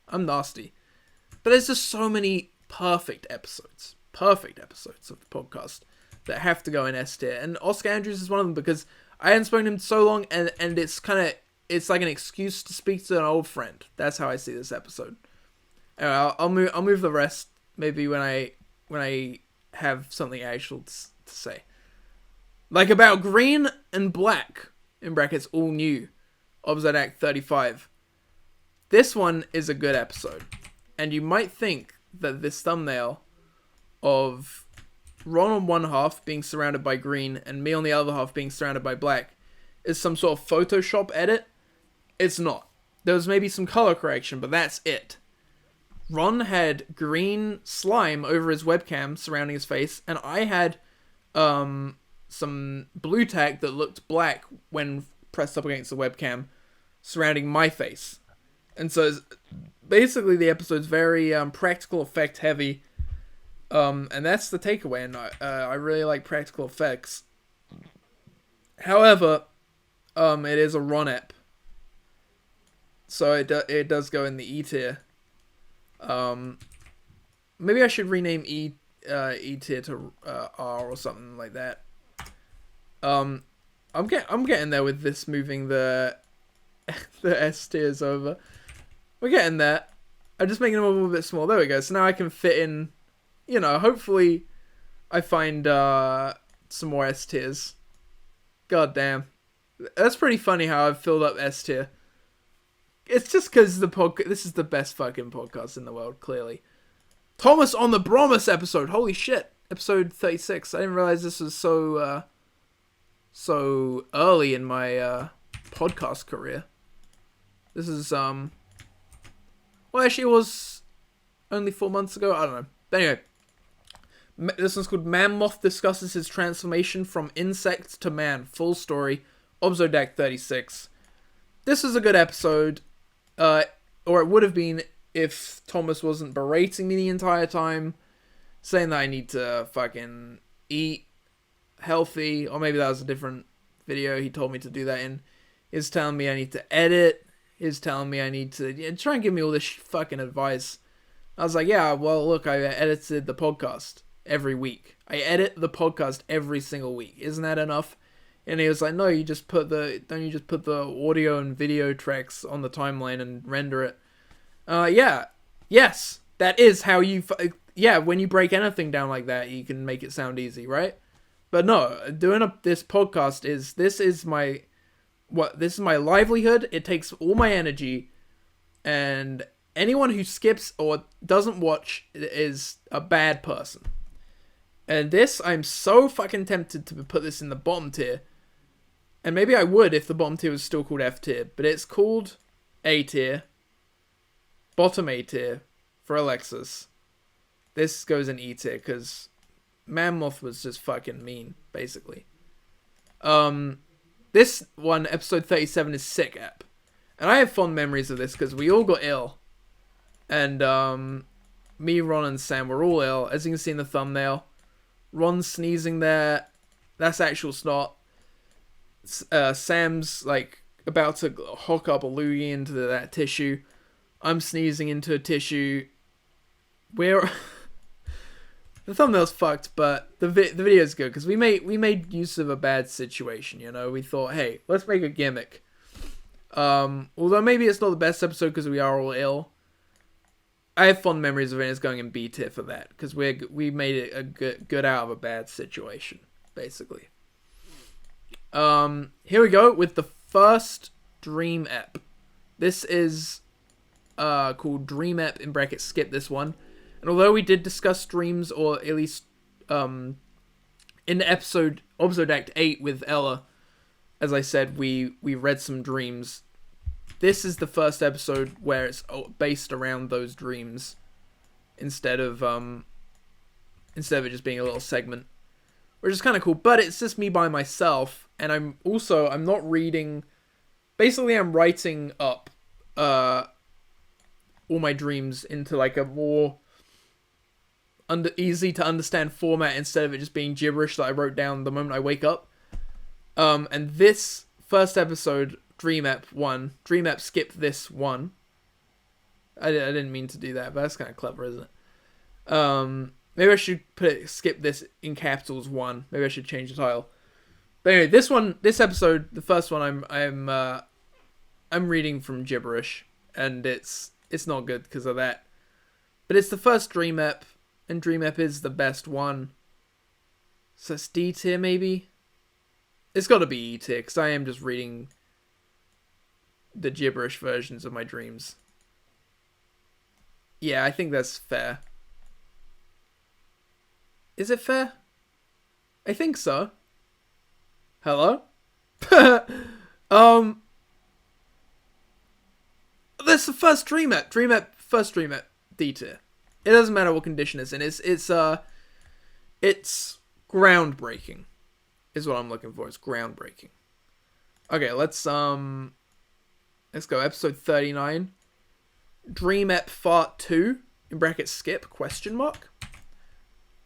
I'm nasty. But there's just so many perfect episodes of the podcast that have to go in S tier, and Oscar Andrews is one of them because I hadn't spoken to him so long, and it's like an excuse to speak to an old friend. That's how I see this episode. Anyway, I'll move the rest maybe when I have something actual to say. Like about Green and Black, in brackets, all new, Obzodact 35. This one is a good episode. And you might think that this thumbnail of Ron on one half being surrounded by green and me on the other half being surrounded by black is some sort of Photoshop edit. It's not. There was maybe some color correction, but that's it. Ron had green slime over his webcam surrounding his face, and I had some blue tack that looked black when pressed up against the webcam surrounding my face. And so basically the episode's very practical effect heavy, and that's the takeaway, and I really like practical effects. However, it is a Ron ep, so it does go in the E tier. Maybe I should rename E tier to R or something like that. I'm getting there with this, moving the S tiers over. We're getting there. I'm just making them a little bit small. There we go. So now I can fit in, hopefully I find some more S tiers. God damn. That's pretty funny how I've filled up S tier. It's just because this is the best fucking podcast in the world, clearly. Thomas on the Bromus episode. Holy shit. Episode 36. I didn't realize this was so early in my podcast career. This is, well, actually it was only 4 months ago. I don't know. But anyway. This one's called Man Moth discusses his transformation from insect to man. Full story. Obzodact 36. This is a good episode. Or it would have been if Thomas wasn't berating me the entire time, saying that I need to fucking eat healthy, or maybe that was a different video he told me to do that in. He's telling me I need to edit. He's telling me I need to try and give me all this fucking advice. I was like, yeah, well, look, I edited the podcast every week. I edit the podcast every single week. Isn't that enough? And he was like, no, don't you just put the audio and video tracks on the timeline and render it? Yes, that is how you, when you break anything down like that, you can make it sound easy, right? But no, this podcast this is my livelihood. It takes all my energy, and anyone who skips or doesn't watch is a bad person. And I'm so fucking tempted to put this in the bottom tier. And maybe I would if the bottom tier was still called F tier. But it's called A tier. Bottom A tier for Alexis. This goes in E tier because Man Moth was just fucking mean, basically. This one, episode 37, is Sick Ep. And I have fond memories of this because we all got ill. And me, Ron, and Sam were all ill. As you can see in the thumbnail. Ron's sneezing there. That's actual snot. Sam's like about to hook up a loogie into that tissue. I'm sneezing into a tissue. The thumbnail's fucked, but the video's good because we made use of a bad situation. We thought, hey, let's make a gimmick. Although maybe it's not the best episode because we are all ill. I have fond memories of it. It's going in B tier for that because we made it a good out of a bad situation, basically. Here we go with the first Dream Ep. This is called Dream Ep, in brackets, skip this one. And although we did discuss dreams, or at least in the episode Obzodact 8 with Ella, as I said, we read some dreams. This is the first episode where it's based around those dreams instead of it just being a little segment, which is kind of cool. But it's just me by myself, and I'm not reading. Basically, I'm writing up all my dreams into like a more easy to understand format instead of it just being gibberish that I wrote down the moment I wake up. And this first episode Dream App 1. Dream App skip this 1. I didn't mean to do that, but that's kind of clever, isn't it? Maybe I should skip this in capitals 1. Maybe I should change the title. But anyway, this episode, the first one, I'm reading from gibberish, and it's not good because of that. But it's the first Dream App, and Dream App is the best one. So it's D tier, maybe? It's got to be E tier, because I am just reading the gibberish versions of my dreams. Yeah, I think that's fair. Is it fair? I think so. Hello? That's the first Dream App. First Dream App, D tier. It doesn't matter what condition it's in. It's groundbreaking. Is what I'm looking for. It's groundbreaking. Okay, let's go. Episode 39. Dream App Fart 2 in brackets skip ?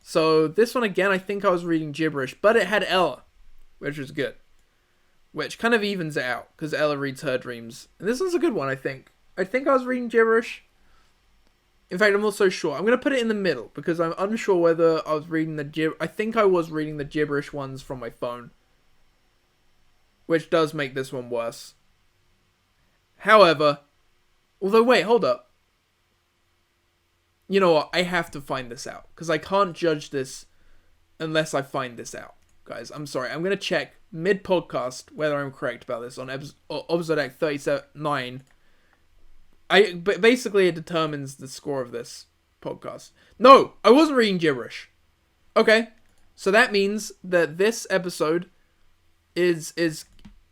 So this one again, I think I was reading gibberish, but it had Ella, which was good. Which kind of evens it out because Ella reads her dreams, and this one's a good one. I think I was reading gibberish. In fact, I'm not so sure. I'm gonna put it in the middle because I'm unsure whether I was reading I think I was reading the gibberish ones from my phone, which does make this one worse. However, although wait, hold up. You know what? I have to find this out because I can't judge this unless I find this out, guys. I'm sorry. I'm gonna check mid podcast whether I'm correct about this on Obzodact 39. But basically it determines the score of this podcast. No, I wasn't reading gibberish. Okay, so that means that this episode is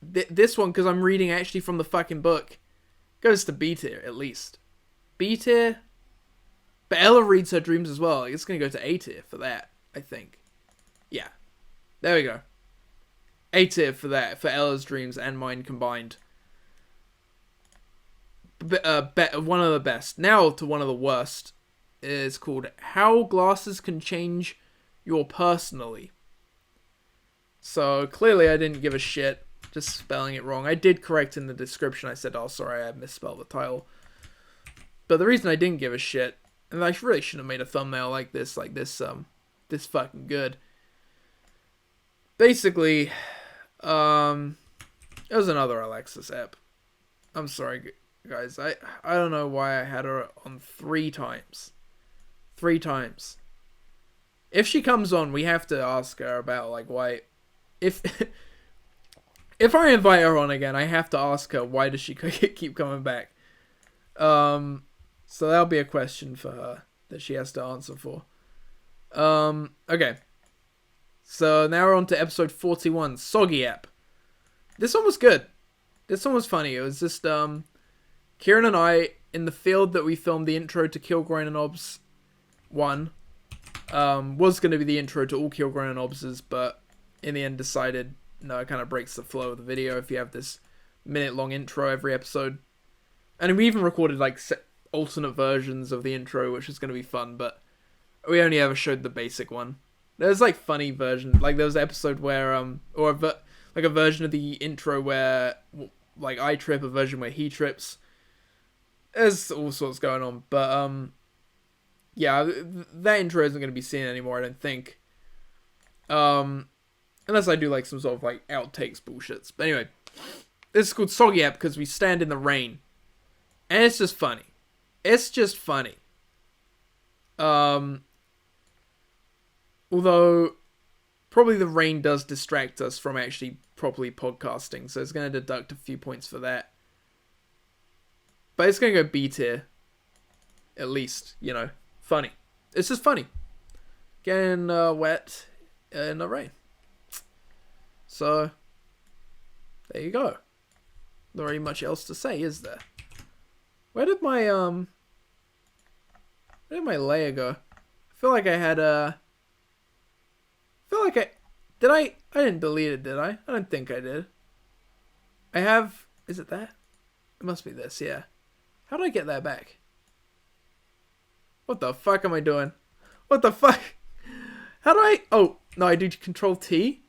this one, because I'm reading actually from the fucking book, goes to B tier at least. B tier. But Ella reads her dreams as well. It's gonna go to A tier for that, I think. Yeah, there we go. A tier for that, for Ella's dreams and mine combined. One of the best. Now to one of the worst. Is called How Glasses Can Change Your Personally. So clearly I didn't give a shit, just spelling it wrong. I did correct in the description. I said, oh sorry, I misspelled the title. But the reason I didn't give a shit, and I really should have made a thumbnail like this fucking good. Basically, it was another Alexis app. I'm sorry, guys. I don't know why I had her on 3 times. 3 times. If she comes on, we have to ask her about like why. If I invite her on again, I have to ask her why does she keep coming back. So that'll be a question for her that she has to answer for. Okay. So now we're on to episode 41, Soggy App. This one was good. This one was funny. It was just Kieran and I in the field that we filmed the intro to Kilgroin and Obs 1. Was going to be the intro to all Kilgroin and Obses, but in the end decided no, it kind of breaks the flow of the video if you have this minute-long intro every episode. And we even recorded like alternate versions of the intro, which is going to be fun, but we only ever showed the basic one. There's like funny version, like there was an episode where like a version of the intro where like I trip, a version where he trips. There's all sorts going on, but yeah, that intro isn't going to be seen anymore, I don't think. Unless I do like some sort of like outtakes bullshits. But anyway, this is called Soggy App because we stand in the rain. And it's just funny. It's just funny. Although, probably the rain does distract us from actually properly podcasting. So it's going to deduct a few points for that. But it's going to go B tier. At least, you know. Funny. It's just funny. Getting wet in the rain. So, there you go. Not really much else to say, is there? Where did my layer go? I feel like I had I didn't delete it, did I? I don't think I did. I have, is it that? It must be this, yeah. How do I get that back? What the fuck am I doing? What the fuck? How do I, oh, no, I do Control T.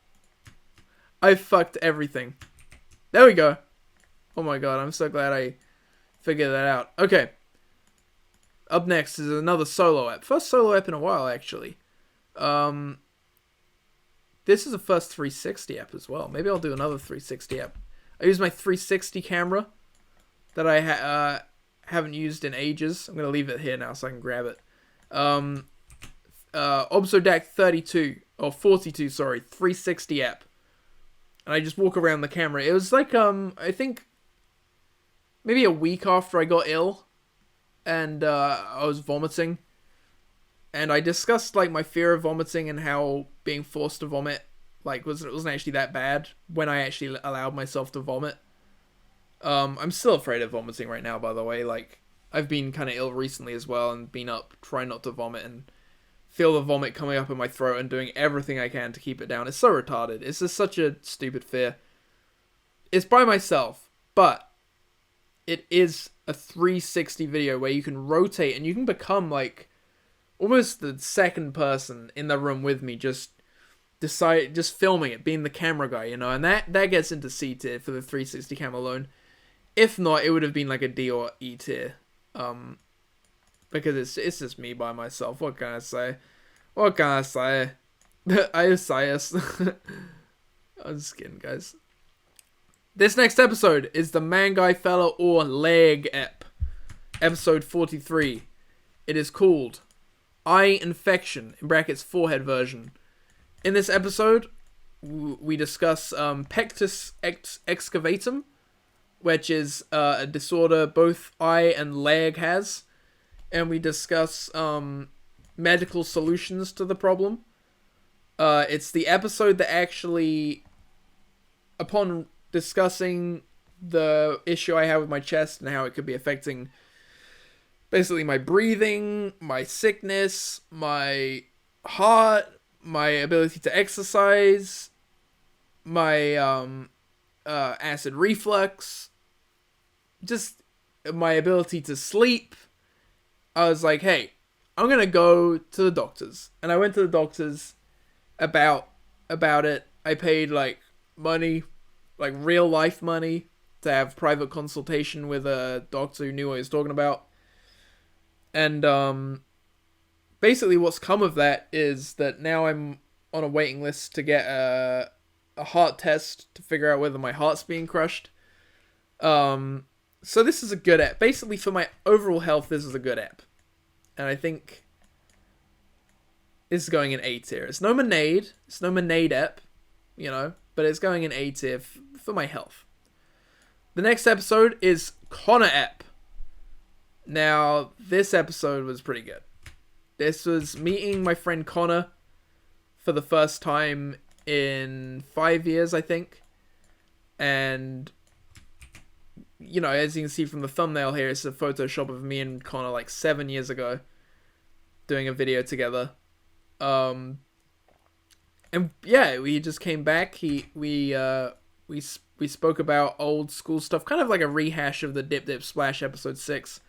I fucked everything. There we go. Oh my god, I'm so glad I figured that out. Okay. Up next is another solo app. First solo app in a while, actually. This is the first 360 app as well. Maybe I'll do another 360 app. I use my 360 camera that I haven't used in ages. I'm going to leave it here now so I can grab it. Obzodact 32, or 42, sorry, 360 app. And I just walk around the camera. It was like, I think, maybe a week after I got ill. And I was vomiting. And I discussed, like, my fear of vomiting and how being forced to vomit, like, wasn't actually that bad when I actually allowed myself to vomit. I'm still afraid of vomiting right now, by the way. Like, I've been kind of ill recently as well and been up trying not to vomit and feel the vomit coming up in my throat and doing everything I can to keep it down. It's so retarded. It's just such a stupid fear. It's by myself, but it is a 360 video where you can rotate and you can become, like, almost the second person in the room with me, just filming it, being the camera guy, you know, and that gets into C tier for the 360 cam alone. If not, it would have been like a D or E tier, because it's just me by myself. What can I say? What can I say? I just say yes. I'm just kidding, guys. This next episode is the Man Guy Fella or Leg ep, episode 43. It is called Eye Infection, in brackets forehead version. In this episode, we discuss pectus excavatum, which is a disorder both eye and leg has. And we discuss medical solutions to the problem. It's the episode that actually, upon discussing the issue I have with my chest and how it could be affecting basically my breathing, my sickness, my heart, my ability to exercise, my acid reflux, just my ability to sleep, I was like, hey, I'm gonna go to the doctors. And I went to the doctors about it. I paid, like, money, like real life money, to have private consultation with a doctor who knew what he was talking about. And basically what's come of that is that now I'm on a waiting list to get a heart test to figure out whether my heart's being crushed. So this is a good app. Basically, for my overall health, this is a good app. And I think this is going in A tier. It's no Monade app, you know, but it's going in A tier for my health. The next episode is Connor app. Now, this episode was pretty good. This was meeting my friend Connor for the first time in 5 years, I think. And, you know, as you can see from the thumbnail here, it's a Photoshop of me and Connor like 7 years ago doing a video together. And yeah, we just came back. We spoke about old school stuff, kind of like a rehash of the Dip Dip Splash episode 6.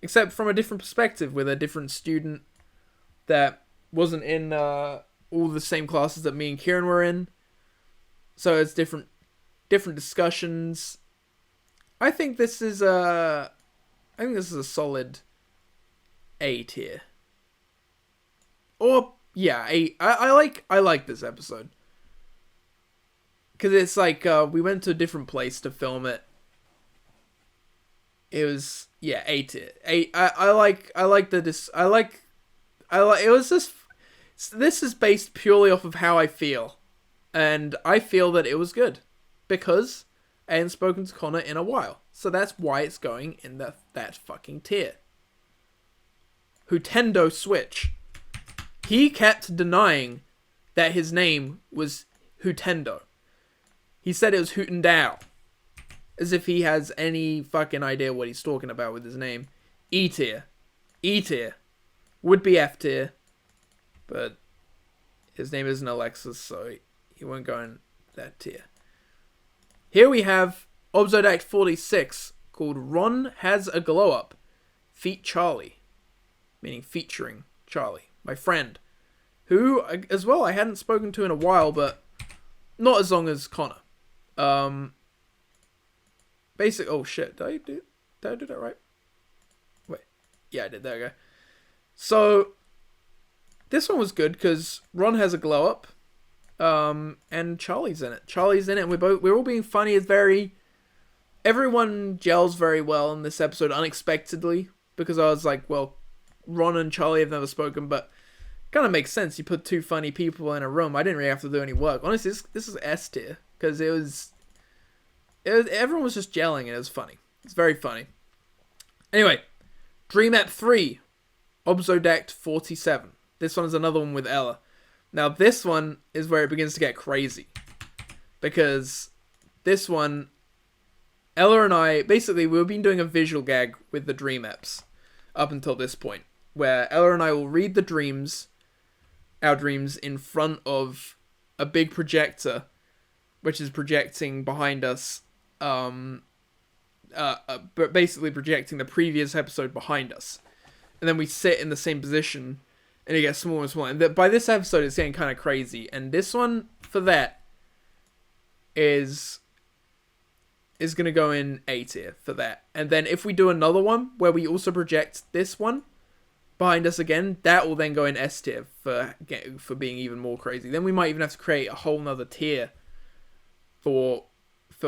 Except from a different perspective, with a different student that wasn't in all the same classes that me and Kieran were in. So it's different discussions. I think this is a solid A tier. Or yeah, I like this episode. Cause it's like we went to a different place to film it. It was, yeah, A tier. It was just, this is based purely off of how I feel. And I feel that it was good. Because I hadn't spoken to Connor in a while. So that's why it's going in that fucking tier. Hutendo Switch. He kept denying that his name was Hutendo. He said it was Hutendao. As if he has any fucking idea what he's talking about with his name. E tier. E tier. Would be F tier. But his name isn't Alexis, so he won't go in that tier. Here we have Obzodact 46, called Ron Has a Glow Up. Feat Charlie. Meaning featuring Charlie, my friend. Who, as well, I hadn't spoken to in a while, but not as long as Connor. Oh shit, did I do that right? Wait, yeah, I did. There we go. So this one was good because Ron has a glow up, and Charlie's in it. And we're all being funny. It's very everyone gels very well in this episode unexpectedly because I was like, well, Ron and Charlie have never spoken, but kind of makes sense. You put two funny people in a room. I didn't really have to do any work. Honestly, this is S tier because it was everyone was just gelling and it was funny. It's very funny. Anyway, Dream App 3, Obzodact 47. This one is another one with Ella. Now this one is where it begins to get crazy because this one, Ella and I, basically we've been doing a visual gag with the dream apps up until this point, where Ella and I will read our dreams in front of a big projector, which is projecting behind us, but basically projecting the previous episode behind us. And then we sit in the same position, and it gets smaller and smaller. And by this episode, it's getting kind of crazy. And this one, for that, is going to go in A tier for that. And then if we do another one, where we also project this one behind us again, that will then go in S tier for being even more crazy. Then we might even have to create a whole nother tier for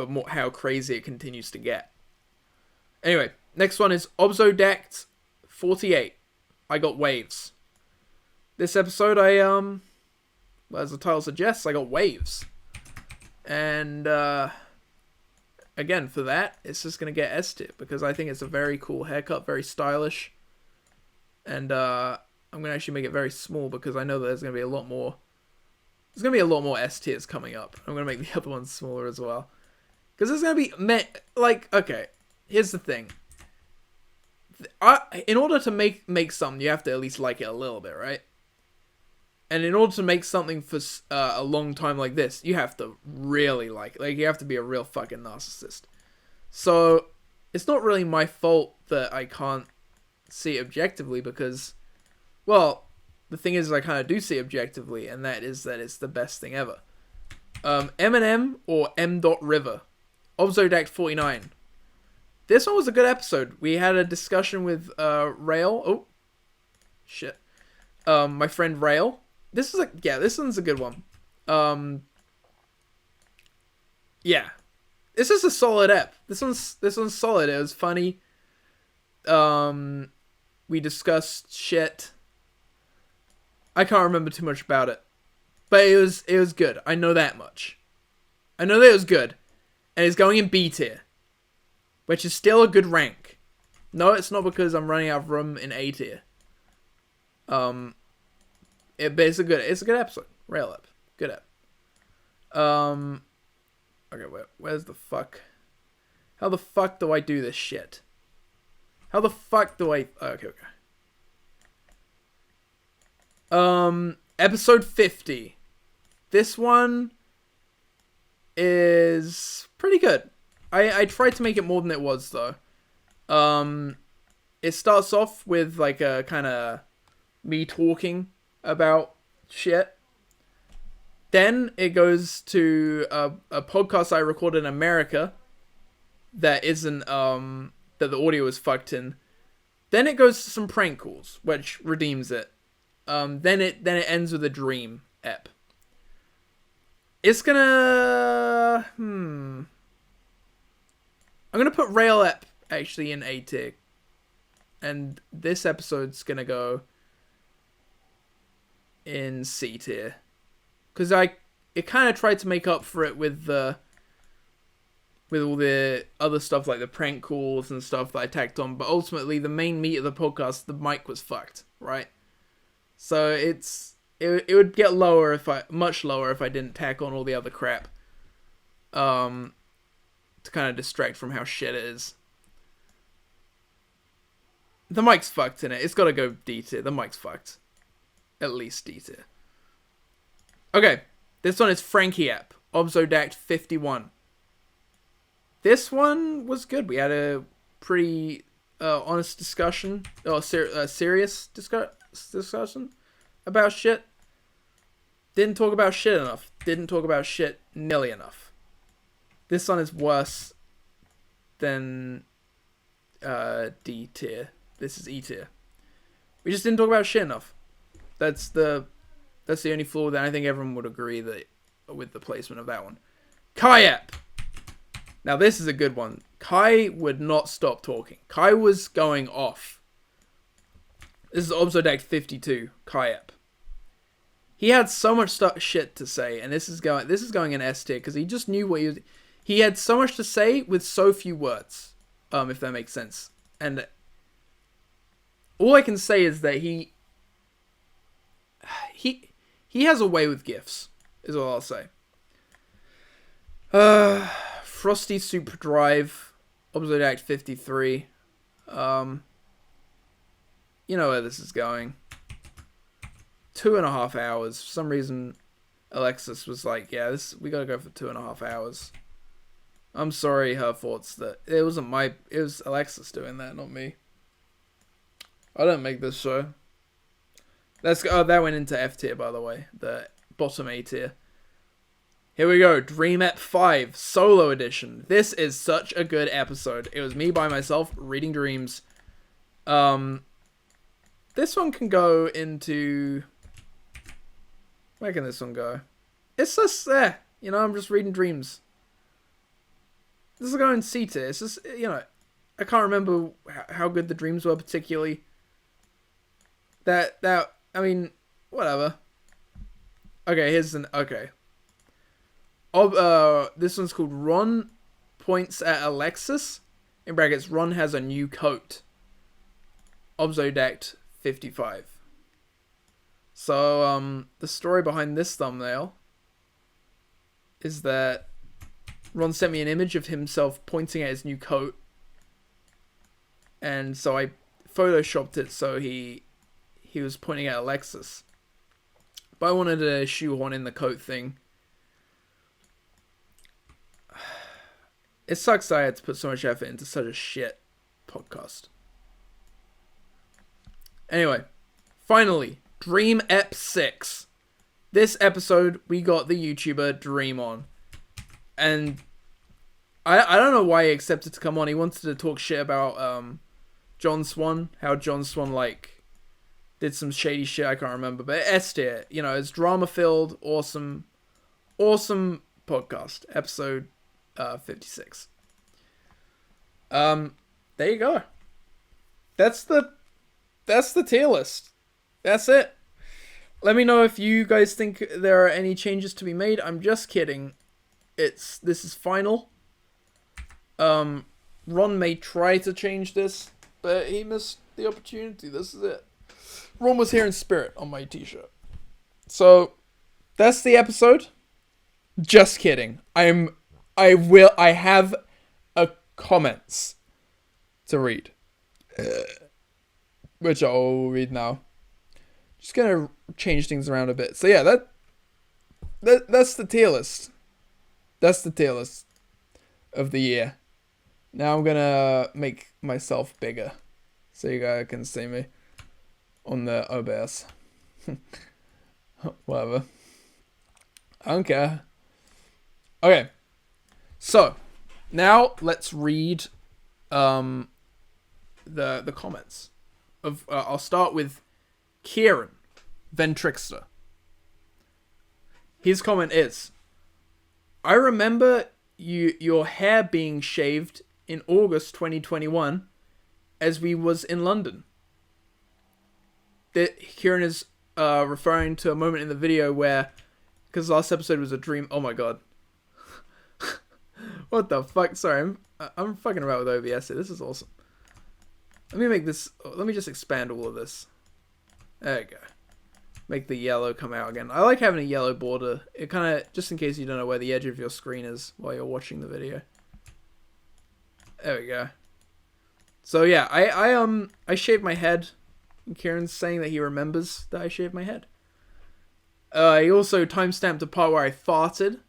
more, how crazy it continues to get. Anyway, next one is Obzodact 48. I got waves. This episode, well, as the title suggests, I got waves. And again, for that, it's just going to get S tier because I think it's a very cool haircut, very stylish. And I'm going to actually make it very small because I know that there's going to be a lot more. There's going to be a lot more S tiers coming up. I'm going to make the other ones smaller as well. Because there's going to be, okay, here's the thing. In order to make something, you have to at least like it a little bit, right? And in order to make something for a long time like this, you have to really like it. Like, you have to be a real fucking narcissist. So, it's not really my fault that I can't see objectively because, well, the thing is I kind of do see objectively, and that is that it's the best thing ever. Eminem or M. River. Obzodact 49. This one was a good episode. We had a discussion with Rail. Oh, shit. My friend Rail. This one's a good one. Yeah. This is a solid ep. This one's solid. It was funny. We discussed shit. I can't remember too much about it. But it was good. I know that much. I know that it was good. And it's going in B tier. Which is still a good rank. No, it's not because I'm running out of room in A tier. But it's a good episode. Rail ep. Good ep. Okay, where's the fuck? How the fuck do I do this shit? How the fuck do I... Okay. Episode 50. This one is pretty good. I tried to make it more than it was, though. It starts off with, like, a kind of me talking about shit. Then it goes to a podcast I recorded in America that isn't, that the audio is fucked in. Then it goes to some prank calls, which redeems it. Then it ends with a dream ep. It's gonna... I'm gonna put Rail ep actually in A tier. And this episode's gonna go in C tier. Because it kind of tried to make up for it with all the other stuff like the prank calls and stuff that I tacked on. But ultimately, the main meat of the podcast, the mic was fucked, right? So it would get lower much lower if I didn't tack on all the other crap. To kind of distract from how shit it is. The mic's fucked in it. It's got to go D tier. The mic's fucked. At least D tier. Okay. This one is Frankie app. Obzodact 51. This one was good. We had a pretty honest discussion. Or serious discussion about shit. Didn't talk about shit enough. Didn't talk about shit nearly enough. This one is worse then D tier. This is E tier. We just didn't talk about shit enough. That's the only flaw that I think everyone would agree that with the placement of that one. Kai-ep. Now this is a good one. Kai would not stop talking. Kai was going off. This is Obzodact 52. Kai-ep. He had so much shit to say, and this is going in S tier because he just knew what he had so much to say with so few words. If that makes sense. And all I can say is that he has a way with gifs, is all I'll say. Frosty Soup Drive, Obzodact 53. You know where this is going. 2.5 hours. For some reason, Alexis was like, yeah, we gotta go for 2.5 hours. I'm sorry, her thoughts that it was Alexis doing that, not me. I don't make this show. That went into F tier, by the way. The bottom A tier. Here we go. Dream Ep 5 Solo Edition. This is such a good episode. It was me by myself reading dreams. This one can go into... Where can this one go? It's just there. You know, I'm just reading dreams. This will go in C tier. It's just, you know, I can't remember how good the dreams were particularly. I mean, whatever. Okay, okay. This one's called Ron Points at Alexis. In brackets, Ron has a new coat. Obzodact 55. So, the story behind this thumbnail is that Ron sent me an image of himself pointing at his new coat. And so I photoshopped it so he was pointing at Alexis. But I wanted to shoehorn in the coat thing. It sucks that I had to put so much effort into such a shit podcast. Anyway, finally, Dream Ep 6. This episode, we got the YouTuber Dream on. And I don't know why he accepted to come on. He wanted to talk shit about John Swan. How John Swan, like, did some shady shit. I can't remember. But S tier. You know, it's drama-filled, awesome podcast. Episode 56. There you go. That's the tier list. That's it. Let me know if you guys think there are any changes to be made. I'm just kidding. This is final. Ron may try to change this, but he missed the opportunity. This is it. Ron was here in spirit on my t-shirt. So that's the episode. Just kidding. I have a comments to read, which I'll read now. Just gonna change things around a bit. So yeah, that's the tier list. That's the tier list of the year. Now I'm gonna make myself bigger so you guys can see me on the OBS. Whatever. I don't care. Okay. So now let's read the comments of I'll start with Kieran Ventrixter. His comment is, I remember your hair being shaved in August 2021 as we was in London. Kieran is referring to a moment in the video where, because last episode was a dream. Oh my god. What the fuck? Sorry, I'm fucking about with OBS here. This is awesome. Let me just expand all of this. There we go. Make the yellow come out again. I like having a yellow border. It kind of, just in case you don't know where the edge of your screen is while you're watching the video. There we go. So yeah, I shaved my head. And Kieran's saying that he remembers that I shaved my head. He also timestamped a part where I farted.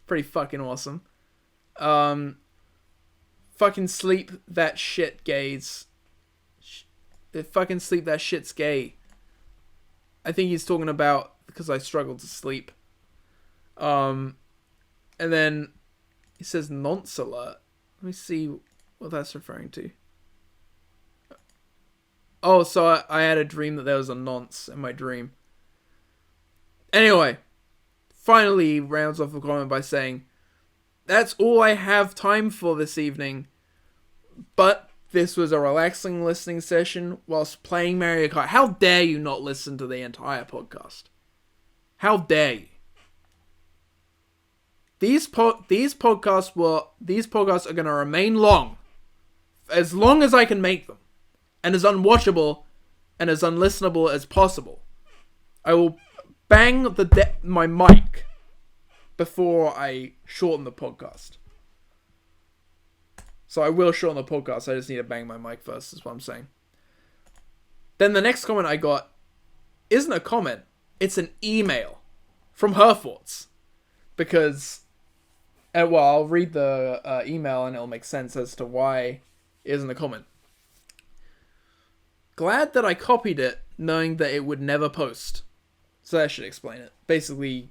Pretty fucking awesome. Fucking sleep that shit, gays. Fucking sleep that shit's gay. I think he's talking about because I struggled to sleep. And then he says nonce alert. Let me see what that's referring to. Oh, so I had a dream that there was a nonce in my dream. Anyway, finally he rounds off the comment by saying, "That's all I have time for this evening. But this was a relaxing listening session whilst playing Mario Kart." How dare you not listen to the entire podcast? How dare you? These podcasts are going to remain long. As long as I can make them. And as unwatchable and as unlistenable as possible. I will bang my mic before I shorten the podcast. So I will shorten the podcast. I just need to bang my mic first, is what I'm saying. Then the next comment I got isn't a comment. It's an email from Herforts. Because, well, I'll read the email and it'll make sense as to why it isn't a comment. "Glad that I copied it, knowing that it would never post." So that should explain it. Basically,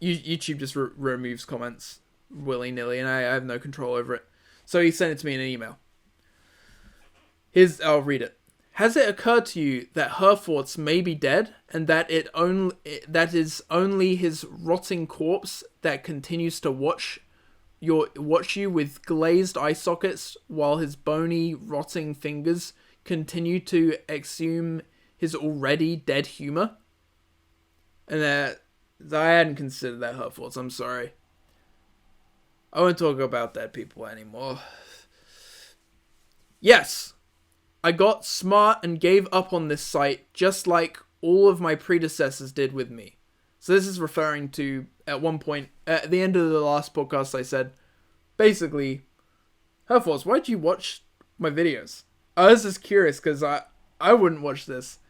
YouTube just removes comments willy-nilly, and I have no control over it. So he sent it to me in an email. I'll read it. "Has it occurred to you that Herforts may be dead, and that that is only his rotting corpse that continues to watch you with glazed eye sockets, while his bony, rotting fingers continue to exhume his already dead humor?" And I hadn't considered that Herforts. I'm sorry. I won't talk about dead people anymore. "Yes, I got smart and gave up on this site, just like all of my predecessors did with me." So this is referring to, at one point, at the end of the last podcast, I said, basically, "Herforts, why'd you watch my videos?" I was just curious, because I wouldn't watch this.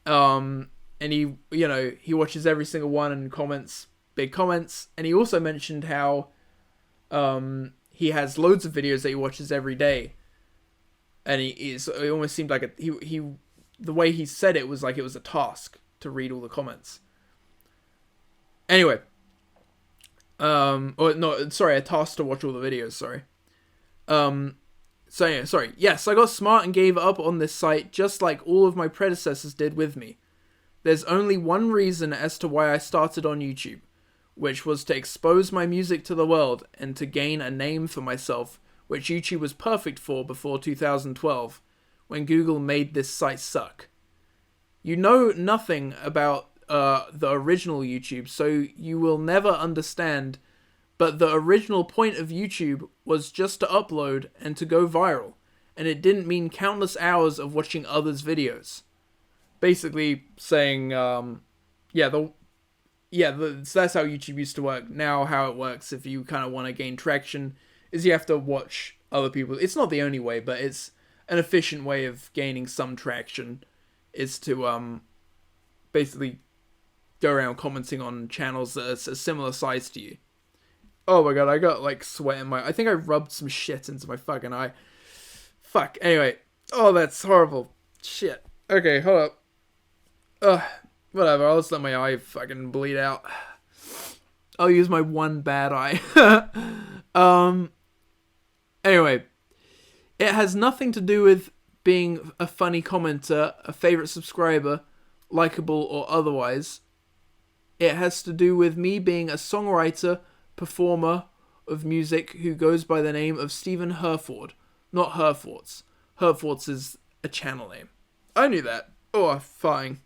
And he watches every single one and comments big comments. And he also mentioned how he has loads of videos that he watches every day. And it almost seemed like the way he said it was like it was a task to read all the comments. Anyway. A task to watch all the videos, sorry. So yeah, sorry. "Yes, I got smart and gave up on this site, just like all of my predecessors did with me. There's only one reason as to why I started on YouTube, which was to expose my music to the world and to gain a name for myself, which YouTube was perfect for before 2012, when Google made this site suck. You know nothing about the original YouTube, so you will never understand, but the original point of YouTube was just to upload and to go viral, and it didn't mean countless hours of watching others' videos." Basically saying, so that's how YouTube used to work. Now how it works, if you kind of want to gain traction, is you have to watch other people. It's not the only way, but it's an efficient way of gaining some traction, is to basically go around commenting on channels that are a similar size to you. Oh my god, I got like sweat in I think I rubbed some shit into my fucking eye. Fuck, anyway. Oh, that's horrible. Shit. Okay, hold up. Whatever, I'll just let my eye fucking bleed out. I'll use my one bad eye. Anyway. "It has nothing to do with being a funny commenter, a favorite subscriber, likable or otherwise. It has to do with me being a songwriter, performer of music who goes by the name of Stephen Herford, not Herforts. Herforts is a channel name." I knew that. Oh, fine.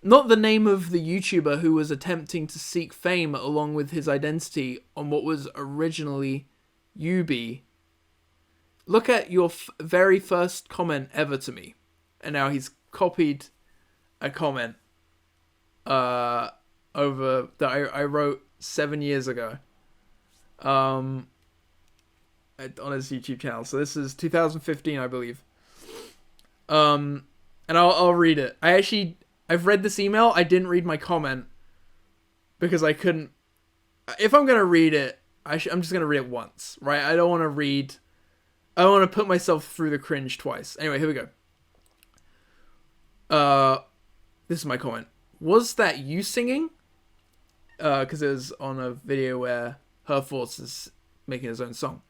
"Not the name of the YouTuber who was attempting to seek fame along with his identity on what was originally UB. Look at your very first comment ever to me." And now he's copied a comment over that I wrote 7 years ago on his YouTube channel. So this is 2015, I believe. And I'll read it. I've read this email. I didn't read my comment because I couldn't. If I'm gonna read it, I'm just gonna read it once, right? I don't want to read. I don't want to put myself through the cringe twice. Anyway, here we go. This is my comment. "Was that you singing?" Because it was on a video where Herforts is making his own song.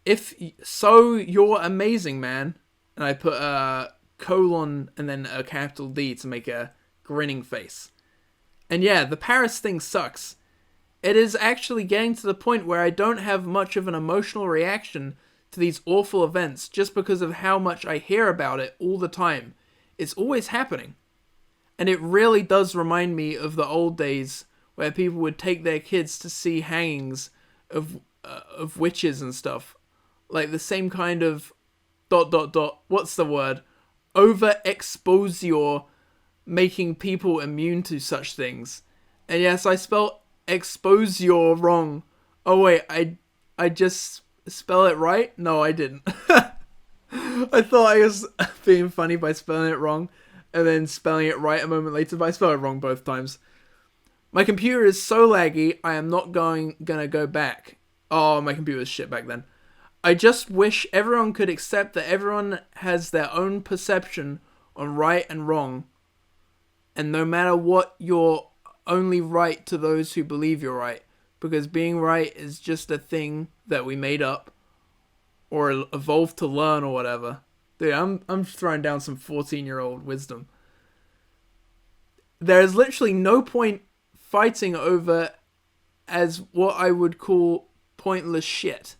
you're amazing, man. And I put a colon and then a capital D to make a grinning face. And yeah, the Paris thing sucks. It is actually getting to the point where I don't have much of an emotional reaction to these awful events just because of how much I hear about it all the time. It's always happening. And it really does remind me of the old days where people would take their kids to see hangings of witches and stuff. Like the same kind of ... what's the word? Overexposure, making people immune to such things. And yes, I spelled exposure wrong. Oh wait, I just spell it right? No, I didn't. I thought I was being funny by spelling it wrong and then spelling it right a moment later, but I spelled it wrong both times. My computer is so laggy, I am not gonna go back. Oh, my computer was shit back then. I just wish everyone could accept that everyone has their own perception on right and wrong. And no matter what, you're only right to those who believe you're right. Because being right is just a thing that we made up. Or evolved to learn or whatever. Dude, I'm throwing down some 14-year-old wisdom. There is literally no point fighting over as what I would call pointless shit.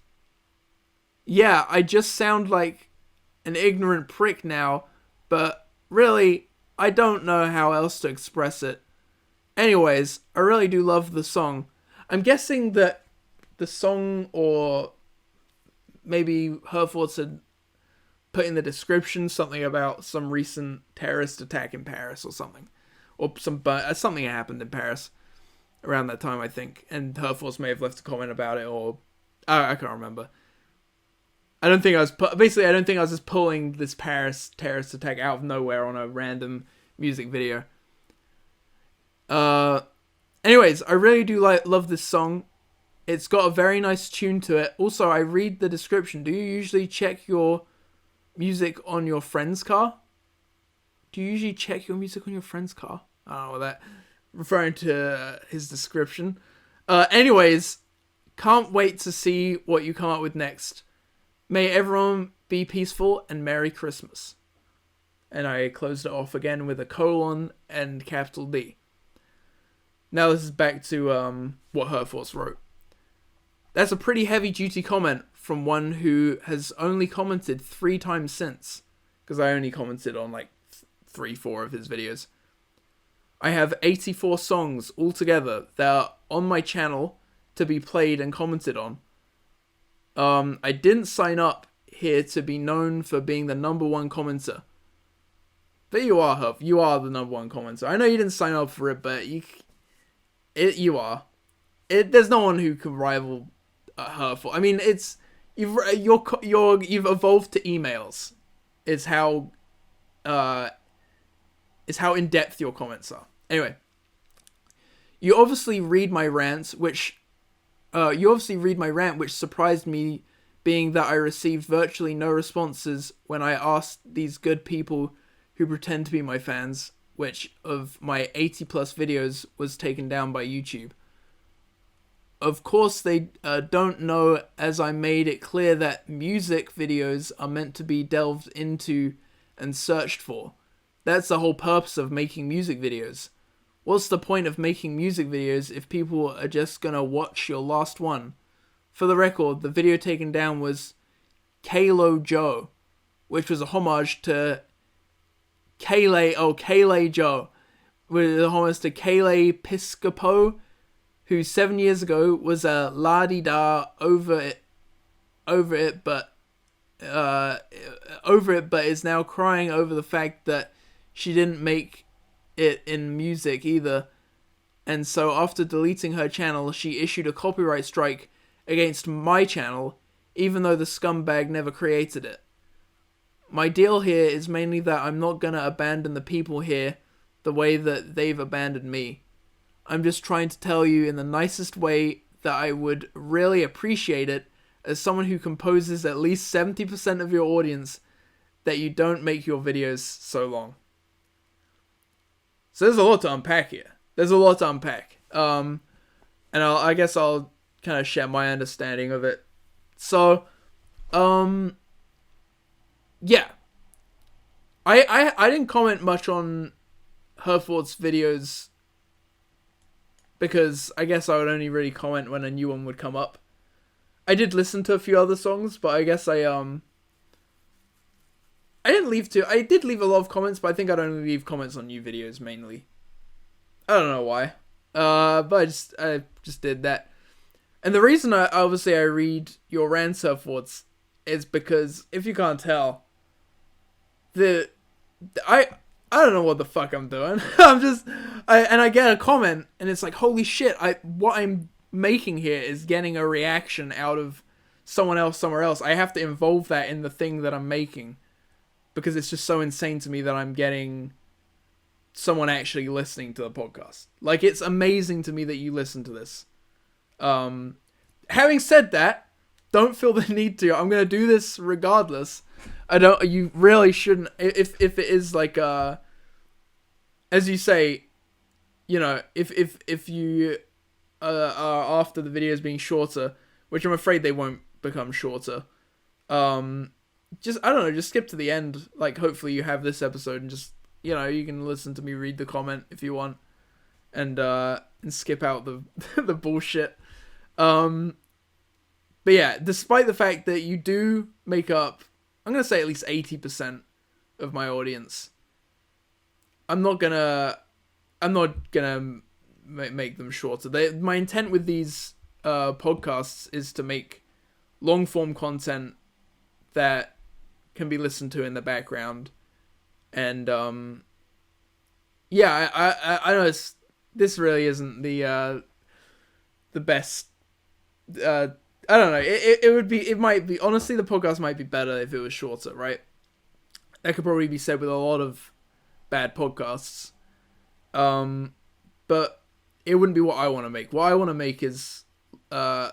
Yeah, I just sound like an ignorant prick now, but really, I don't know how else to express it. Anyways, I really do love the song. I'm guessing that the song, or maybe her thoughts had put in the description something about some recent terrorist attack in Paris or something. Or something happened in Paris around that time, I think. And her thoughts may have left a comment about it, or I can't remember. I don't think I was just pulling this Paris terrorist attack out of nowhere on a random music video. Anyways, I really do love this song. It's got a very nice tune to it. Also, I read the description. Do you usually check your music on your friend's car? Do you usually check your music on your friend's car? I don't know what that... referring to his description. Anyways, can't wait to see what you come up with next. May everyone be peaceful and Merry Christmas. And I closed it off again with a colon and capital D. Now this is back to what Herforce wrote. That's a pretty heavy-duty comment from one who has only commented 3 times since. Because I only commented on like 3-4 of his videos. I have 84 songs altogether that are on my channel to be played and commented on. I didn't sign up here to be known for being the #1 commenter. But you are, Huff. You are the #1 commenter. I know you didn't sign up for it, but you are. There's no one who can rival her. I mean, you've evolved to emails. Is how in depth your comments are. Anyway, you obviously read my rant, which surprised me, being that I received virtually no responses when I asked these good people who pretend to be my fans, which of my 80+ videos was taken down by YouTube. Of course, they don't know, as I made it clear that music videos are meant to be delved into and searched for. That's the whole purpose of making music videos. What's the point of making music videos if people are just gonna watch your last one? For the record, the video taken down was Kalo Joe, which was a homage to Kayleigh Joe, with a homage to Kayleigh Piscopo, who 7 years ago was a la-di-da over it, but is now crying over the fact that she didn't make it in music either. And so after deleting her channel, she issued a copyright strike against my channel, even though the scumbag never created it. My deal here is mainly that I'm not gonna abandon the people here the way that they've abandoned me. I'm just trying to tell you in the nicest way that I would really appreciate it, as someone who composes at least 70% of your audience, that you don't make your videos so long. So there's a lot to unpack here. And I guess I'll kind of share my understanding of it. So, Um, yeah. I didn't comment much on Herford's videos because I guess I would only really comment when a new one would come up. I did listen to a few other songs, but I guess I did leave a lot of comments, but I think I'd only leave comments on new videos mainly. I don't know why. But I just did that. And the reason I read your rant Herfords is because if you can't tell, the I I don't know what the fuck I'm doing. I get a comment and it's like, holy shit, what I'm making here is getting a reaction out of someone else somewhere else. I have to involve that in the thing that I'm making because it's just so insane to me that I'm getting someone actually listening to the podcast. Like, it's amazing to me that you listen to this. Having said that, don't feel the need to. I'm gonna do this regardless. You really shouldn't. If it is like as you say, you know, if you are after the videos being shorter, which I'm afraid they won't become shorter. Just I don't know. Just skip to the end. Like, hopefully you have this episode and just, you know, you can listen to me read the comment if you want, and skip out the the bullshit. But yeah, despite the fact that you do make up, I'm gonna say at least 80% of my audience, I'm not gonna make them shorter. My intent with these podcasts is to make long form content that can be listened to in the background, and yeah, I know this really isn't the best. I don't know. It might be, honestly, the podcast might be better if it was shorter, right? That could probably be said with a lot of bad podcasts. But it wouldn't be what I want to make. What I want to make is, I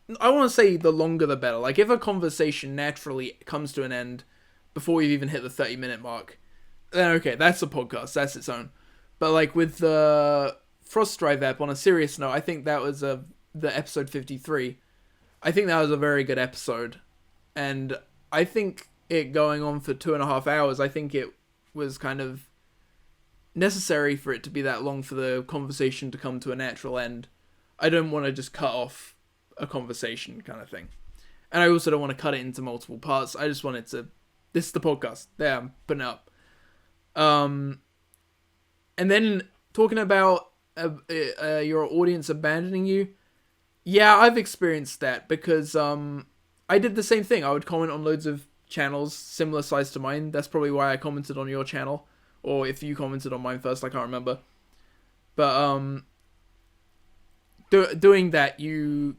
want to say the longer the better. Like, if a conversation naturally comes to an end before you've even hit the 30-minute mark, then okay, that's a podcast. That's its own. But like with the Frost Drive app, on a serious note, I think that was the episode 53. I think that was a very good episode, and I think it going on for 2.5 hours, I think it was kind of necessary for it to be that long for the conversation to come to a natural end. I don't want to just cut off a conversation kind of thing. And I also don't want to cut it into multiple parts. I just wanted to, this is the podcast. There, I'm putting it up. And then talking about your audience abandoning you. Yeah, I've experienced that because I did the same thing. I would comment on loads of channels similar size to mine. That's probably why I commented on your channel, or if you commented on mine first, I can't remember. But doing that, you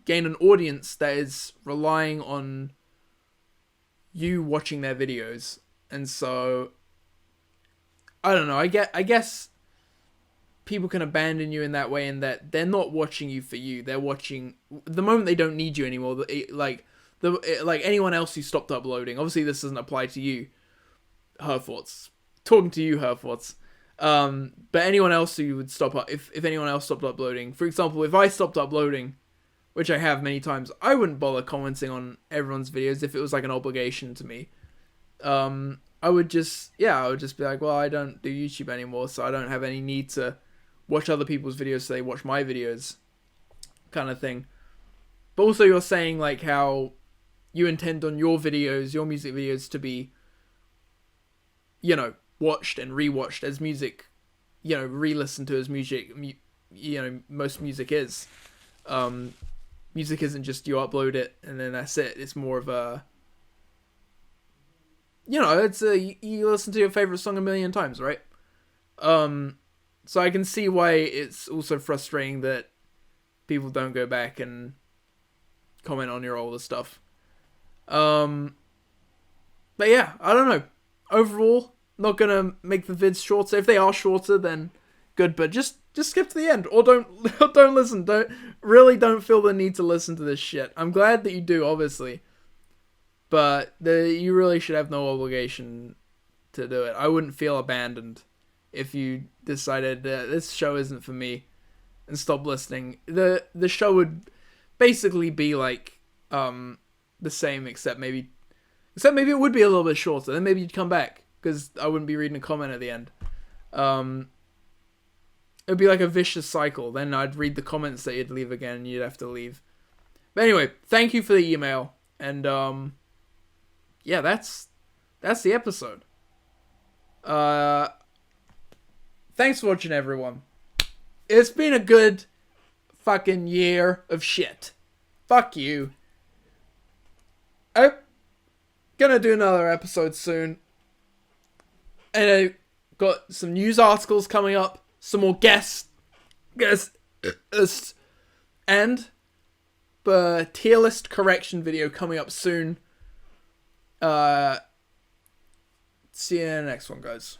gain an audience that is relying on you watching their videos, and so I don't know. I guess people can abandon you in that way, in that they're not watching you for you. They're watching the moment they don't need you anymore. Like anyone else who stopped uploading. Obviously, this doesn't apply to you, Herfords. Talking to you, Herfords. But anyone else who would stop up, if anyone else stopped uploading, for example, if I stopped uploading, which I have many times, I wouldn't bother commenting on everyone's videos if it was like an obligation to me. I would just be like, well, I don't do YouTube anymore, so I don't have any need to watch other people's videos so they watch my videos, kind of thing. But also, you're saying like how you intend on your videos, your music videos, to be, you know, watched and rewatched as music, you know, re-listened to as music, you know, most music is. Music isn't just you upload it and then that's it. It's more of a, you know, you listen to your favorite song a million times, right? So I can see why it's also frustrating that people don't go back and comment on your older stuff. But yeah, I don't know. Overall, not gonna make the vids shorter. If they are shorter, then good. But just skip to the end, or don't listen. Don't feel the need to listen to this shit. I'm glad that you do, obviously, but you really should have no obligation to do it. I wouldn't feel abandoned if you decided this show isn't for me and stop listening. The show would basically be like the same, except maybe it would be a little bit shorter. Then maybe you'd come back because I wouldn't be reading a comment at the end. It would be like a vicious cycle. Then I'd read the comments that you'd leave again, and you'd have to leave. But anyway, thank you for the email, and yeah, that's the episode. Thanks for watching, everyone. It's been a good fucking year of shit. Fuck you. I'm gonna do another episode soon. And I got some news articles coming up. Some more guests. And the tier list correction video coming up soon. See you in the next one, guys.